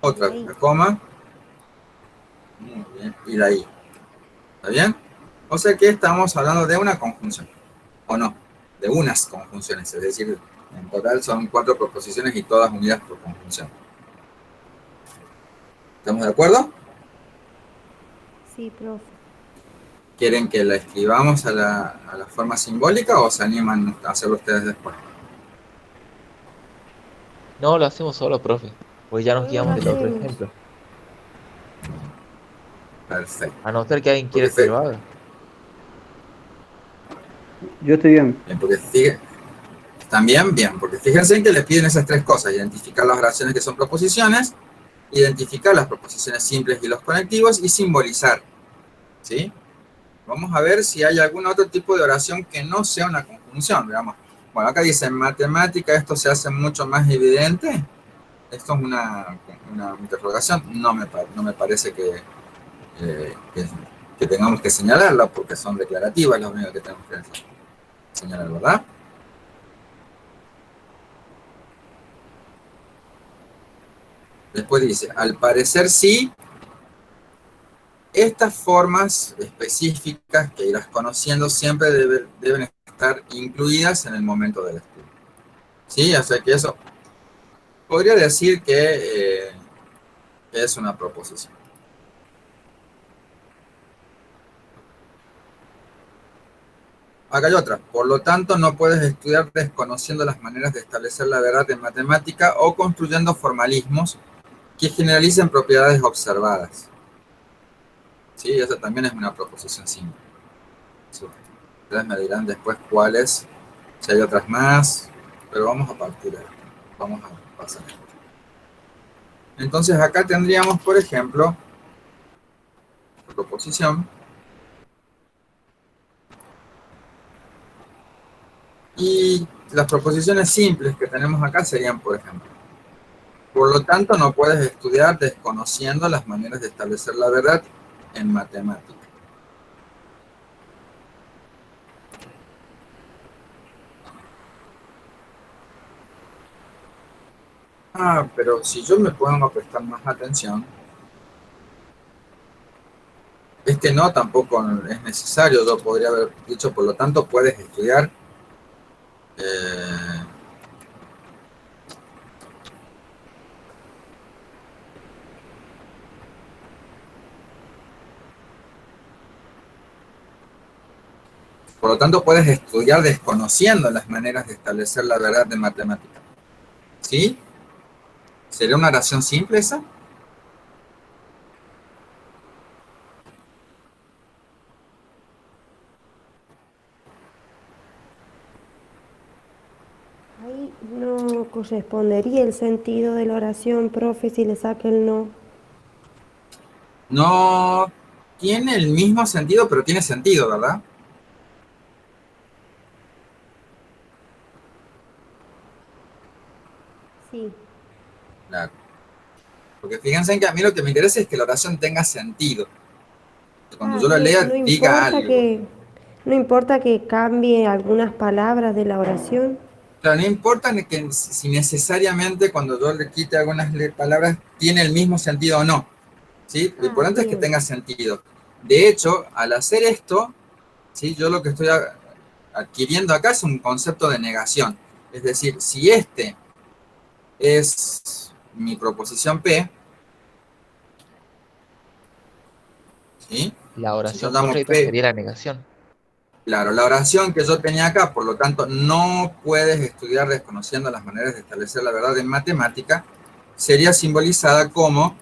[SPEAKER 1] otra vez la coma, muy bien, y la i. ¿Está bien? O sea que estamos hablando de una conjunción, o no, de unas conjunciones, es decir, en total son 4 proposiciones y todas unidas por conjunción. ¿Estamos de acuerdo?
[SPEAKER 5] Sí, profe.
[SPEAKER 1] ¿Quieren que la escribamos a la forma simbólica o se animan a hacerlo ustedes después?
[SPEAKER 2] No lo hacemos solo, profe. Pues ya nos
[SPEAKER 5] Luego lo
[SPEAKER 2] guiamos del otro
[SPEAKER 5] hacemos.
[SPEAKER 2] ejemplo.
[SPEAKER 1] Perfecto.
[SPEAKER 2] A no ser que alguien
[SPEAKER 1] Porque,
[SPEAKER 2] quiera que lo haga.
[SPEAKER 4] Yo estoy bien.
[SPEAKER 1] también, bien, porque fíjense que les piden esas 3 cosas: identificar las oraciones que son proposiciones, identificar las proposiciones simples y los conectivos, y simbolizar. ¿Sí? Vamos a ver si hay algún otro tipo de oración que no sea una conjunción, digamos. Bueno, acá dice, en matemática esto se hace mucho más evidente. Esto es una interrogación. No me parece que tengamos que señalarla, porque son declarativas las únicas que tenemos que señalar, ¿verdad? Después dice, al parecer sí, estas formas específicas que irás conociendo siempre deben estar incluidas en el momento del estudio. ¿Sí? O sea que eso podría decir que es una proposición. Acá hay otra. Por lo tanto, no puedes estudiar desconociendo las maneras de establecer la verdad en matemática o construyendo formalismos que generalicen propiedades observadas. ¿Sí? Esa también es una proposición simple. Ustedes me dirán después cuáles, si hay otras más, pero vamos a partir de esto. Vamos a pasar esto. Entonces acá tendríamos, por ejemplo, proposición. Y las proposiciones simples que tenemos acá serían, por ejemplo, por lo tanto no puedes estudiar desconociendo las maneras de establecer la verdad en matemática. Ah, pero si yo me pongo a prestar más atención, es que no, tampoco es necesario. Yo podría haber dicho, por lo tanto, puedes estudiar. eh, por lo tanto, puedes estudiar desconociendo las maneras de establecer la verdad de matemática. ¿Sí? ¿Sería una oración simple esa?
[SPEAKER 5] Ahí no correspondería el sentido de la oración, profe, si le saca el no.
[SPEAKER 1] No tiene el mismo sentido, pero tiene sentido, ¿verdad?
[SPEAKER 5] Sí.
[SPEAKER 1] Claro. Porque fíjense en que a mí lo que me interesa es que la oración tenga sentido. Que cuando
[SPEAKER 5] Ah,
[SPEAKER 1] yo la
[SPEAKER 5] no,
[SPEAKER 1] lea diga algo.
[SPEAKER 5] no importa que cambie algunas palabras de la oración.
[SPEAKER 1] Claro, no importa que si necesariamente cuando yo le quite algunas palabras tiene el mismo sentido o no. ¿Sí? Lo
[SPEAKER 5] Ah,
[SPEAKER 1] importante es que
[SPEAKER 5] bien.
[SPEAKER 1] tenga sentido. De hecho, al hacer esto, ¿sí? Yo lo que estoy adquiriendo acá es un concepto de negación. Es decir, si este es mi proposición P, ¿sí?
[SPEAKER 2] La
[SPEAKER 1] Si yo
[SPEAKER 2] oración
[SPEAKER 1] llamo
[SPEAKER 2] correcta
[SPEAKER 1] P,
[SPEAKER 2] sería la negación.
[SPEAKER 1] claro, la oración que yo tenía acá, por lo tanto, no puedes estudiar desconociendo las maneras de establecer la verdad en matemática, sería simbolizada como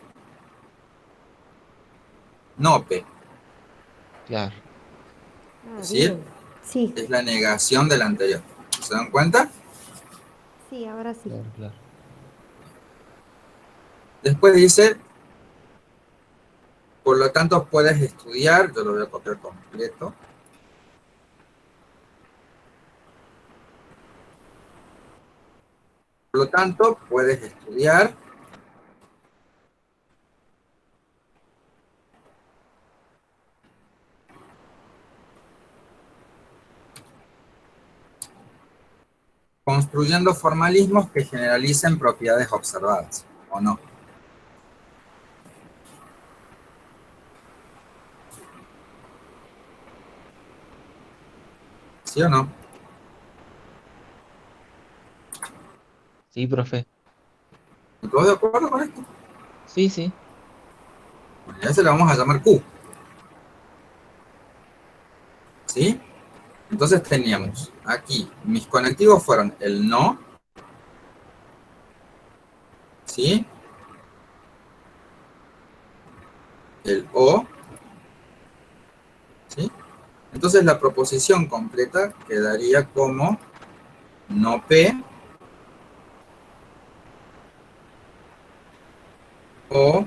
[SPEAKER 1] no P.
[SPEAKER 2] Claro,
[SPEAKER 1] Es
[SPEAKER 5] Ah,
[SPEAKER 1] decir,
[SPEAKER 5] bien. Sí,
[SPEAKER 1] es la negación de la anterior. ¿Se dan cuenta?
[SPEAKER 5] sí, ahora sí.
[SPEAKER 2] claro, claro.
[SPEAKER 1] Después dice, por lo tanto, puedes estudiar, yo lo voy a copiar completo. Por lo tanto, puedes estudiar construyendo formalismos que generalicen propiedades observadas, ¿o no? ¿Sí o no?
[SPEAKER 2] Sí, profe.
[SPEAKER 1] ¿Todos de acuerdo con esto?
[SPEAKER 2] Sí, sí.
[SPEAKER 1] Bueno, ya se lo vamos a llamar Q, ¿sí? Entonces
[SPEAKER 2] Bien.
[SPEAKER 1] teníamos aquí, mis conectivos fueron el no, ¿sí? El o, ¿sí? Entonces la proposición completa quedaría como no P o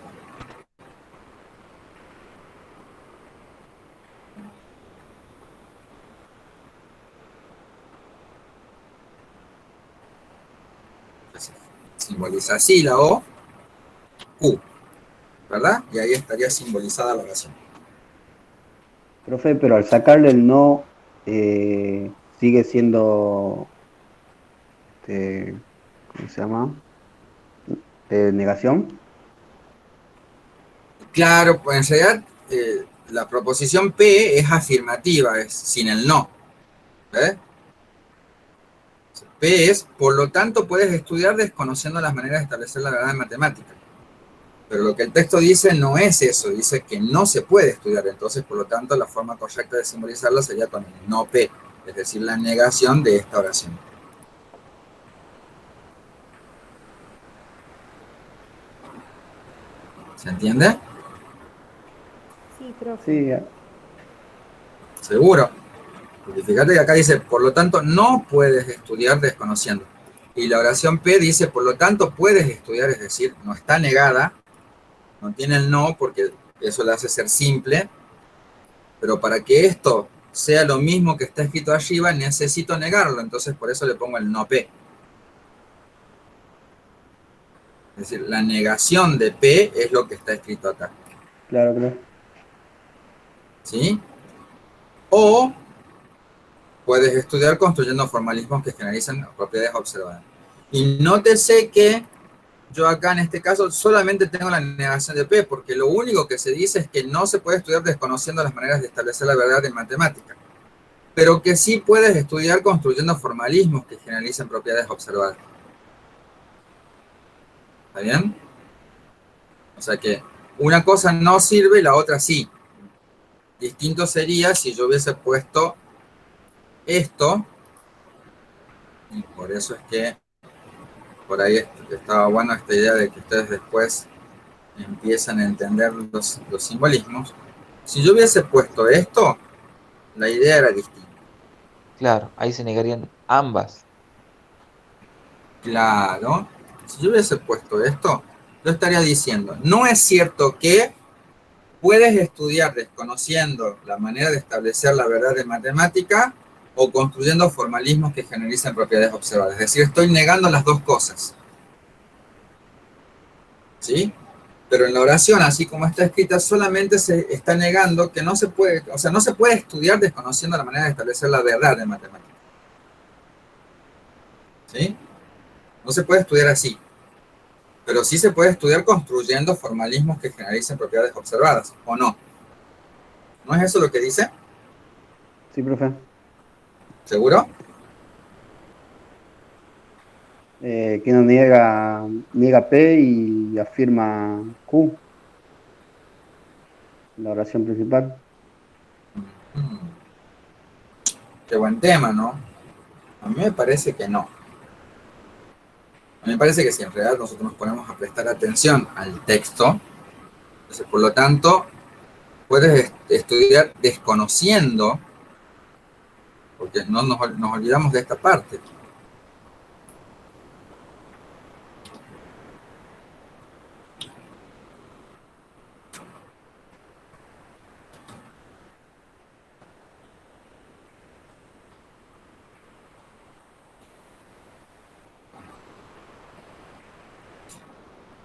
[SPEAKER 1] pues, simboliza así la O, Q, ¿verdad? Y ahí estaría simbolizada la oración.
[SPEAKER 4] Profe, pero al sacarle el no, sigue siendo, ¿cómo se llama? Negación.
[SPEAKER 1] Claro, pues en realidad la proposición P es afirmativa, es sin el no. ¿Ves? P es, por lo tanto, puedes estudiar desconociendo las maneras de establecer la verdad en matemática. Pero lo que el texto dice no es eso, dice que no se puede estudiar. Entonces, por lo tanto, la forma correcta de simbolizarlo sería con el no P, es decir, la negación de esta oración. ¿Se entiende?
[SPEAKER 5] Sí, profe.
[SPEAKER 4] Sí,
[SPEAKER 1] Seguro. Porque fíjate que acá dice, por lo tanto, no puedes estudiar desconociendo. Y la oración P dice, por lo tanto, puedes estudiar, es decir, no está negada, no tiene el no, porque eso le hace ser simple, pero para que esto sea lo mismo que está escrito arriba, necesito negarlo, entonces por eso le pongo el no P. Es decir, la negación de P es lo que está escrito acá.
[SPEAKER 4] claro, claro.
[SPEAKER 1] ¿Sí? O puedes estudiar construyendo formalismos que generalizan propiedades observadas. Y nótese que yo acá en este caso solamente tengo la negación de P, porque lo único que se dice es que no se puede estudiar desconociendo las maneras de establecer la verdad en matemática, pero que sí puedes estudiar construyendo formalismos que generalicen propiedades observadas. ¿Está bien? O sea que una cosa no sirve y la otra sí. Distinto sería si yo hubiese puesto esto, y por eso es que por ahí estaba bueno esta idea de que ustedes después empiezan a entender los simbolismos. Si yo hubiese puesto esto, la idea era distinta.
[SPEAKER 2] Claro, ahí se negarían ambas.
[SPEAKER 1] Claro, si yo hubiese puesto esto, yo estaría diciendo, no es cierto que puedes estudiar desconociendo la manera de establecer la verdad de matemática o construyendo formalismos que generalizan propiedades observadas. Es decir, estoy negando las dos cosas. ¿Sí? Pero en la oración, así como está escrita, solamente se está negando que no se puede, o sea, no se puede estudiar desconociendo la manera de establecer la verdad de matemática. ¿Sí? No se puede estudiar así. Pero sí se puede estudiar construyendo formalismos que generalicen propiedades observadas, ¿o no? ¿No es eso lo que dice?
[SPEAKER 4] Sí, profe.
[SPEAKER 1] ¿Seguro?
[SPEAKER 4] Que no niega P y afirma Q, la oración principal.
[SPEAKER 1] Mm, qué buen tema, ¿no? A mí me parece que no. A mí me parece que si en realidad nosotros nos ponemos a prestar atención al texto, entonces por lo tanto puedes estudiar desconociendo, porque no nos olvidamos de esta parte.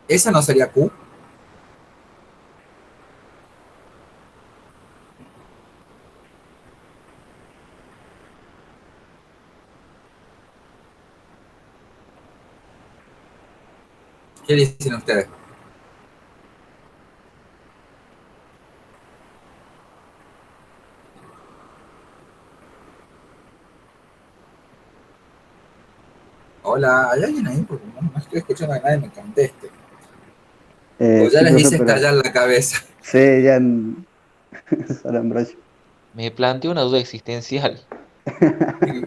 [SPEAKER 1] ¿Esa no sería Q? ¿Qué dicen ustedes? Hola, ¿hay alguien ahí? Porque no estoy escuchando a nadie me conteste. O ya
[SPEAKER 4] Sí,
[SPEAKER 1] les
[SPEAKER 4] profe,
[SPEAKER 1] hice
[SPEAKER 4] pero
[SPEAKER 1] estallar la cabeza.
[SPEAKER 4] sí, ya en Salambrocho.
[SPEAKER 2] Me planteó una duda existencial.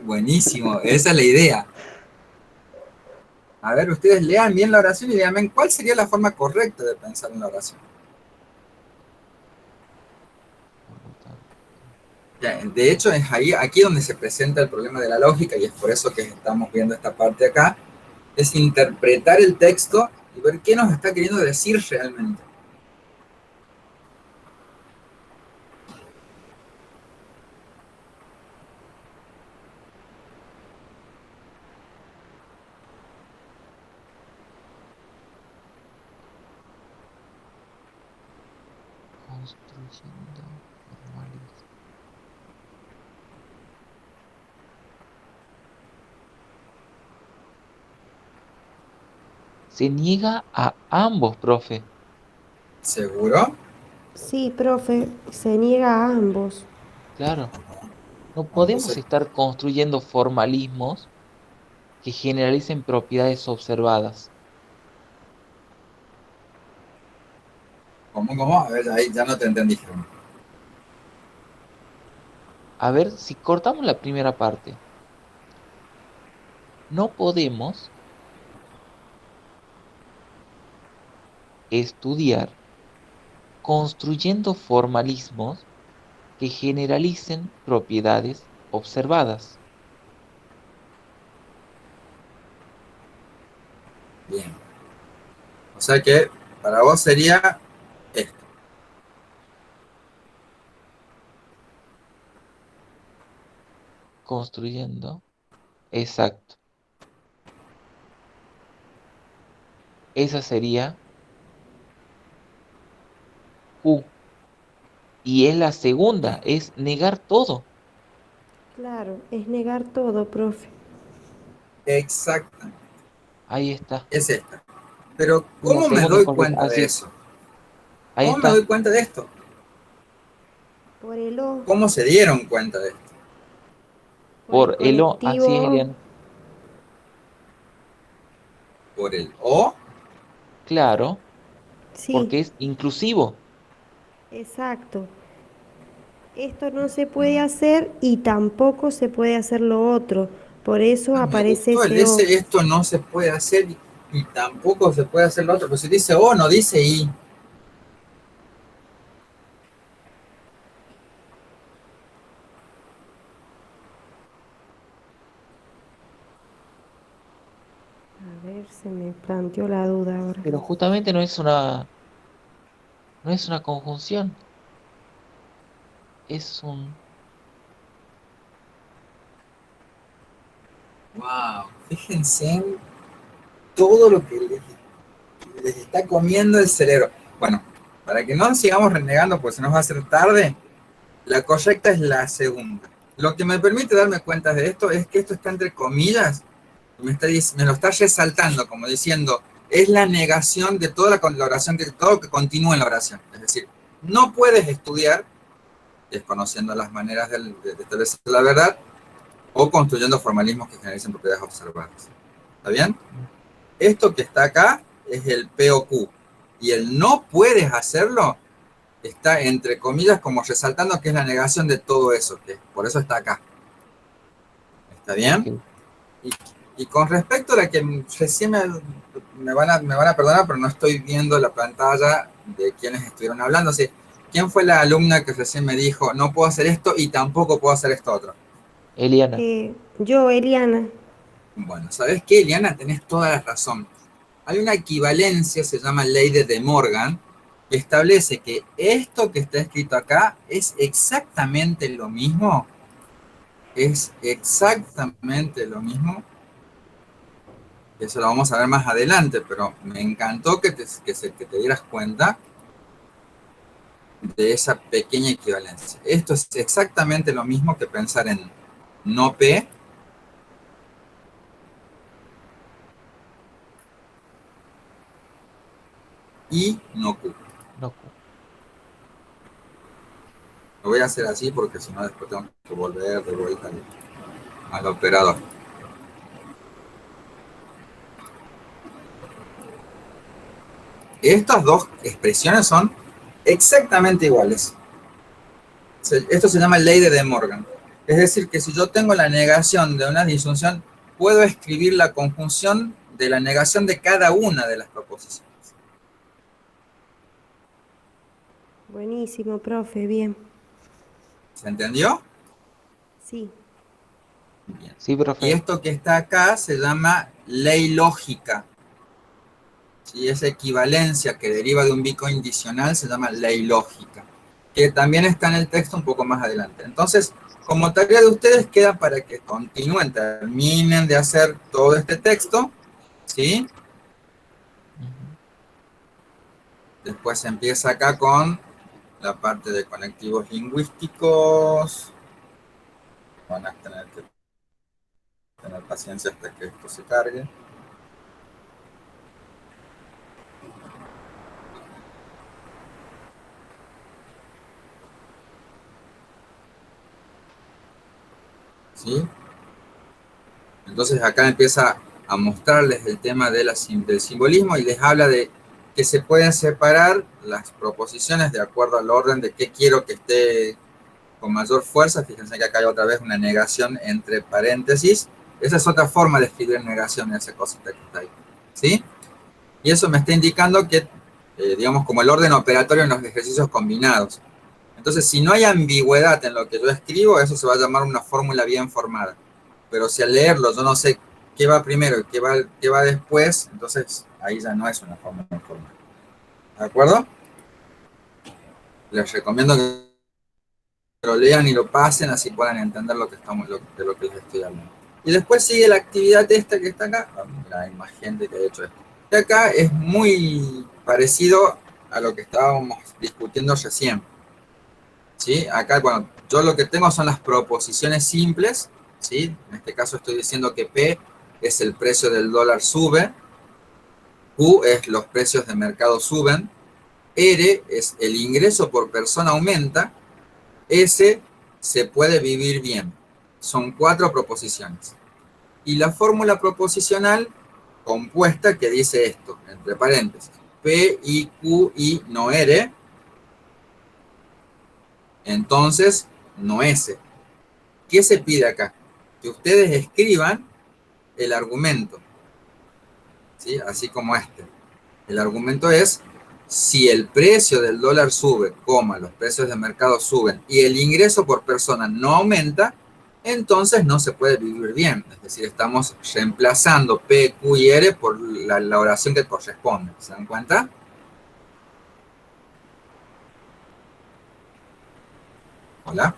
[SPEAKER 1] Buenísimo, esa es la idea. A ver, ustedes lean bien la oración y díganme cuál sería la forma correcta de pensar en la oración.
[SPEAKER 2] Por lo tanto,
[SPEAKER 1] De hecho, es ahí, aquí donde se presenta el problema de la lógica, y es por eso que estamos viendo esta parte acá, es interpretar el texto y ver qué nos está queriendo decir realmente.
[SPEAKER 2] construyendo formalismo. Se niega a ambos, profe.
[SPEAKER 1] ¿Seguro?
[SPEAKER 5] Sí, profe, se niega a ambos.
[SPEAKER 2] Claro. No
[SPEAKER 1] Bueno,
[SPEAKER 2] podemos
[SPEAKER 1] entonces,
[SPEAKER 2] estar construyendo formalismos que generalicen propiedades observadas.
[SPEAKER 1] ¿cómo? A ver, ahí ya no te entendí, Germán.
[SPEAKER 2] A ver, si cortamos la primera parte, no podemos estudiar construyendo formalismos que generalicen propiedades observadas.
[SPEAKER 1] Bien. O sea que para vos sería esto.
[SPEAKER 2] Construyendo. Exacto. Esa sería Q. Y es la segunda,
[SPEAKER 1] Bien.
[SPEAKER 2] es negar todo.
[SPEAKER 5] Claro, es negar todo, profe.
[SPEAKER 1] Exactamente.
[SPEAKER 2] Ahí está.
[SPEAKER 1] Es esta. Pero,
[SPEAKER 2] Y la
[SPEAKER 1] ¿cómo me
[SPEAKER 2] segunda
[SPEAKER 1] doy
[SPEAKER 2] con
[SPEAKER 1] cuenta de
[SPEAKER 2] así,
[SPEAKER 1] eso?
[SPEAKER 2] ahí
[SPEAKER 1] ¿Cómo me
[SPEAKER 2] está.
[SPEAKER 1] doy cuenta de esto?
[SPEAKER 5] Por el O,
[SPEAKER 1] ¿Cómo se dieron cuenta de esto?
[SPEAKER 5] por el
[SPEAKER 2] Por el O, así
[SPEAKER 5] conectivo
[SPEAKER 2] es,
[SPEAKER 5] O.
[SPEAKER 2] Eliana.
[SPEAKER 1] ¿Por el O?
[SPEAKER 2] Claro,
[SPEAKER 5] Sí,
[SPEAKER 2] porque es inclusivo.
[SPEAKER 5] exacto. Esto no se puede hacer y tampoco se puede hacer lo otro. Por eso
[SPEAKER 1] Ah, me
[SPEAKER 5] aparece
[SPEAKER 1] gustó el
[SPEAKER 5] ese O.
[SPEAKER 1] ese, esto no se puede hacer y tampoco se puede hacer lo otro. Pero si dice O, no dice I.
[SPEAKER 5] A ver, se me planteó la duda ahora.
[SPEAKER 2] Pero justamente no es una conjunción. Es un...
[SPEAKER 1] Wow, fíjense en todo lo que les está comiendo el cerebro. Bueno, para que no sigamos renegando, pues se nos va a hacer tarde, la correcta es la segunda. Lo que me permite darme cuenta de esto es que esto está entre comillas, me lo está resaltando, como diciendo, es la negación de toda la oración, de todo lo que continúa en la oración. Es decir, no puedes estudiar desconociendo las maneras de establecer la verdad o construyendo formalismos que generalicen propiedades observadas. ¿Está bien? Esto que está acá es el P o Q. Y el no puedes hacerlo está entre comillas como resaltando que es la negación de todo eso. Que por eso está acá. ¿Está bien?
[SPEAKER 2] Ok.
[SPEAKER 1] Y, y con respecto a la que recién me van a perdonar, pero no estoy viendo la pantalla de quienes estuvieron hablando. ¿Sí? ¿Quién fue la alumna que recién me dijo, no puedo hacer esto y tampoco puedo hacer esto otro?
[SPEAKER 2] Eliana.
[SPEAKER 5] Yo, Eliana.
[SPEAKER 1] Bueno, ¿sabes qué, Eliana? Tenés toda la razón. Hay una equivalencia, se llama ley de De Morgan, que establece que esto que está escrito acá es exactamente lo mismo. Es exactamente lo mismo. Eso lo vamos a ver más adelante, pero me encantó que te dieras cuenta de esa pequeña equivalencia. Esto es exactamente lo mismo que pensar en no P y no Q.
[SPEAKER 2] No, Q.
[SPEAKER 1] Lo voy a hacer así porque si no después tengo que volver de vuelta al operador. Estas dos expresiones son exactamente iguales. Esto se llama ley de De Morgan. Es decir, que si yo tengo la negación de una disyunción, puedo escribir la conjunción de la negación de cada una de las proposiciones.
[SPEAKER 5] Buenísimo, profe, bien.
[SPEAKER 1] ¿Se entendió?
[SPEAKER 5] Sí.
[SPEAKER 1] Bien.
[SPEAKER 2] Sí,
[SPEAKER 1] Y
[SPEAKER 2] profe.
[SPEAKER 1] esto que está acá se llama ley lógica. ¿Sí? Esa equivalencia que deriva de un bicondicional se llama ley lógica, que también está en el texto un poco más adelante. Entonces, como tarea de ustedes queda para que continúen, terminen de hacer todo este texto, ¿sí?
[SPEAKER 2] Ujú.
[SPEAKER 1] Después se empieza acá con la parte de conectivos lingüísticos. Van a tener que tener paciencia hasta que esto se cargue. ¿Sí? Entonces acá empieza a mostrarles el tema de del simbolismo y les habla de que se pueden separar las proposiciones de acuerdo al orden de qué quiero que esté con mayor fuerza. Fíjense que acá hay otra vez una negación entre paréntesis. Esa es otra forma de escribir negación, esa cosita que está ahí. ¿Sí? Y eso me está indicando que, digamos, como el orden operatorio en los ejercicios combinados. Entonces, si no hay ambigüedad en lo que yo escribo, eso se va a llamar una fórmula bien formada. Pero si al leerlo yo no sé qué va primero y qué va después, entonces ahí ya no es una fórmula formada. ¿De acuerdo? Les recomiendo que lo lean y lo pasen, así puedan entender lo que de lo que les estoy hablando. Y después sigue la actividad esta que está acá. Mira, hay más gente que ha hecho esto. De acá es muy parecido a lo que estábamos discutiendo recién. ¿Sí? Acá, bueno, yo lo que tengo son las proposiciones simples, ¿sí? En este caso estoy diciendo que P es el precio del dólar sube, Q es los precios de mercado suben, R es el ingreso por persona aumenta, S se puede vivir bien. Son 4 proposiciones. Y la fórmula proposicional compuesta que dice esto, entre paréntesis, P, I, Q, I, no R, entonces no S. ¿Qué se pide acá? Que ustedes escriban el argumento, ¿sí? Así como este. El argumento es, si el precio del dólar sube, los precios de mercado suben y el ingreso por persona no aumenta, entonces no se puede vivir bien. Es decir, estamos reemplazando P, Q y R por la oración que corresponde. ¿Se dan cuenta? ¿Hola?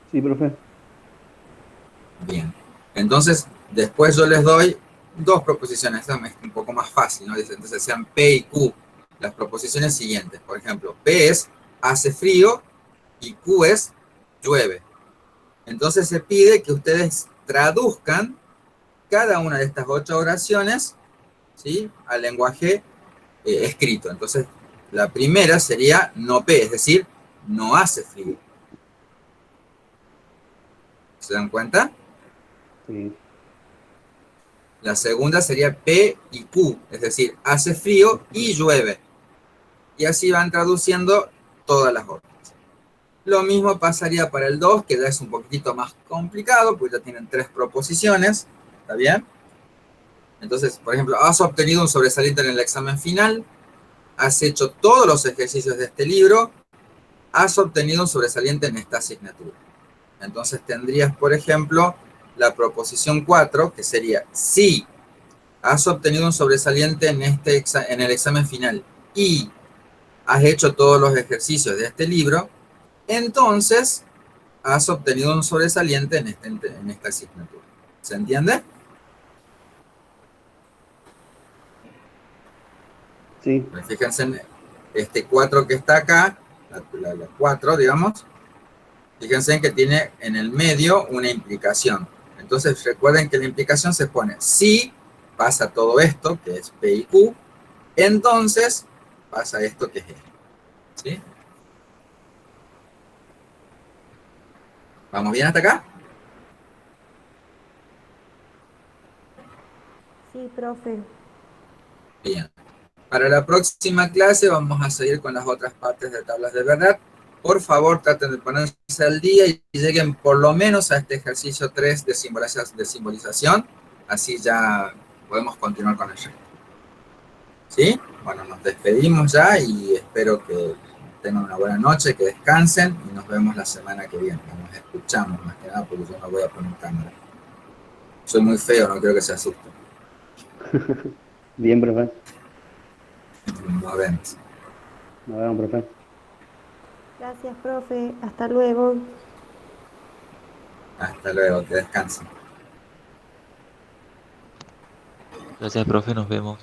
[SPEAKER 4] Sí, profe.
[SPEAKER 1] Bien. Entonces, después yo les doy 2 proposiciones. Esta es un poco más fácil, ¿no? Entonces sean P y Q. Las proposiciones siguientes. Por ejemplo, P es hace frío y Q es llueve. Entonces se pide que ustedes traduzcan cada una de estas 8 oraciones, ¿sí?, al lenguaje escrito. Entonces, la primera sería no P, es decir, no hace frío. ¿Se dan cuenta?
[SPEAKER 4] Sí.
[SPEAKER 1] La segunda sería P y Q, es decir, hace frío y llueve. Y así van traduciendo todas las otras. Lo mismo pasaría para el 2, que ya es un poquitito más complicado, porque ya tienen 3 proposiciones. ¿Está bien? Entonces, por ejemplo, has obtenido un sobresaliente en el examen final, has hecho todos los ejercicios de este libro, has obtenido un sobresaliente en esta asignatura. Entonces tendrías, por ejemplo, la proposición 4, que sería, si has obtenido un sobresaliente en el examen final y has hecho todos los ejercicios de este libro, entonces has obtenido un sobresaliente en esta asignatura. ¿Se entiende?
[SPEAKER 4] Sí.
[SPEAKER 1] Pues fíjense en este 4 que está acá, la 4, digamos, fíjense en que tiene en el medio una implicación. Entonces recuerden que la implicación se pone, si pasa todo esto, que es P y Q, entonces pasa esto que es esto. ¿Sí? ¿Vamos bien hasta acá?
[SPEAKER 5] Sí, profe.
[SPEAKER 1] Bien. Para la próxima clase vamos a seguir con las otras partes de tablas de verdad. Por favor, traten de ponerse al día y lleguen por lo menos a este ejercicio 3 de simbolización. Así ya podemos continuar con el resto. ¿Sí? Bueno, nos despedimos ya y espero que tengan una buena noche, que descansen y nos vemos la semana que viene. Nos escuchamos más que nada porque yo no voy a poner cámara. Soy muy feo, no quiero que se asusten.
[SPEAKER 4] Bien, profe.
[SPEAKER 1] Nos vemos.
[SPEAKER 4] Nos vemos, profe.
[SPEAKER 5] Gracias, profe. Hasta luego.
[SPEAKER 1] Hasta luego, que descansen.
[SPEAKER 2] Gracias, profe, nos vemos.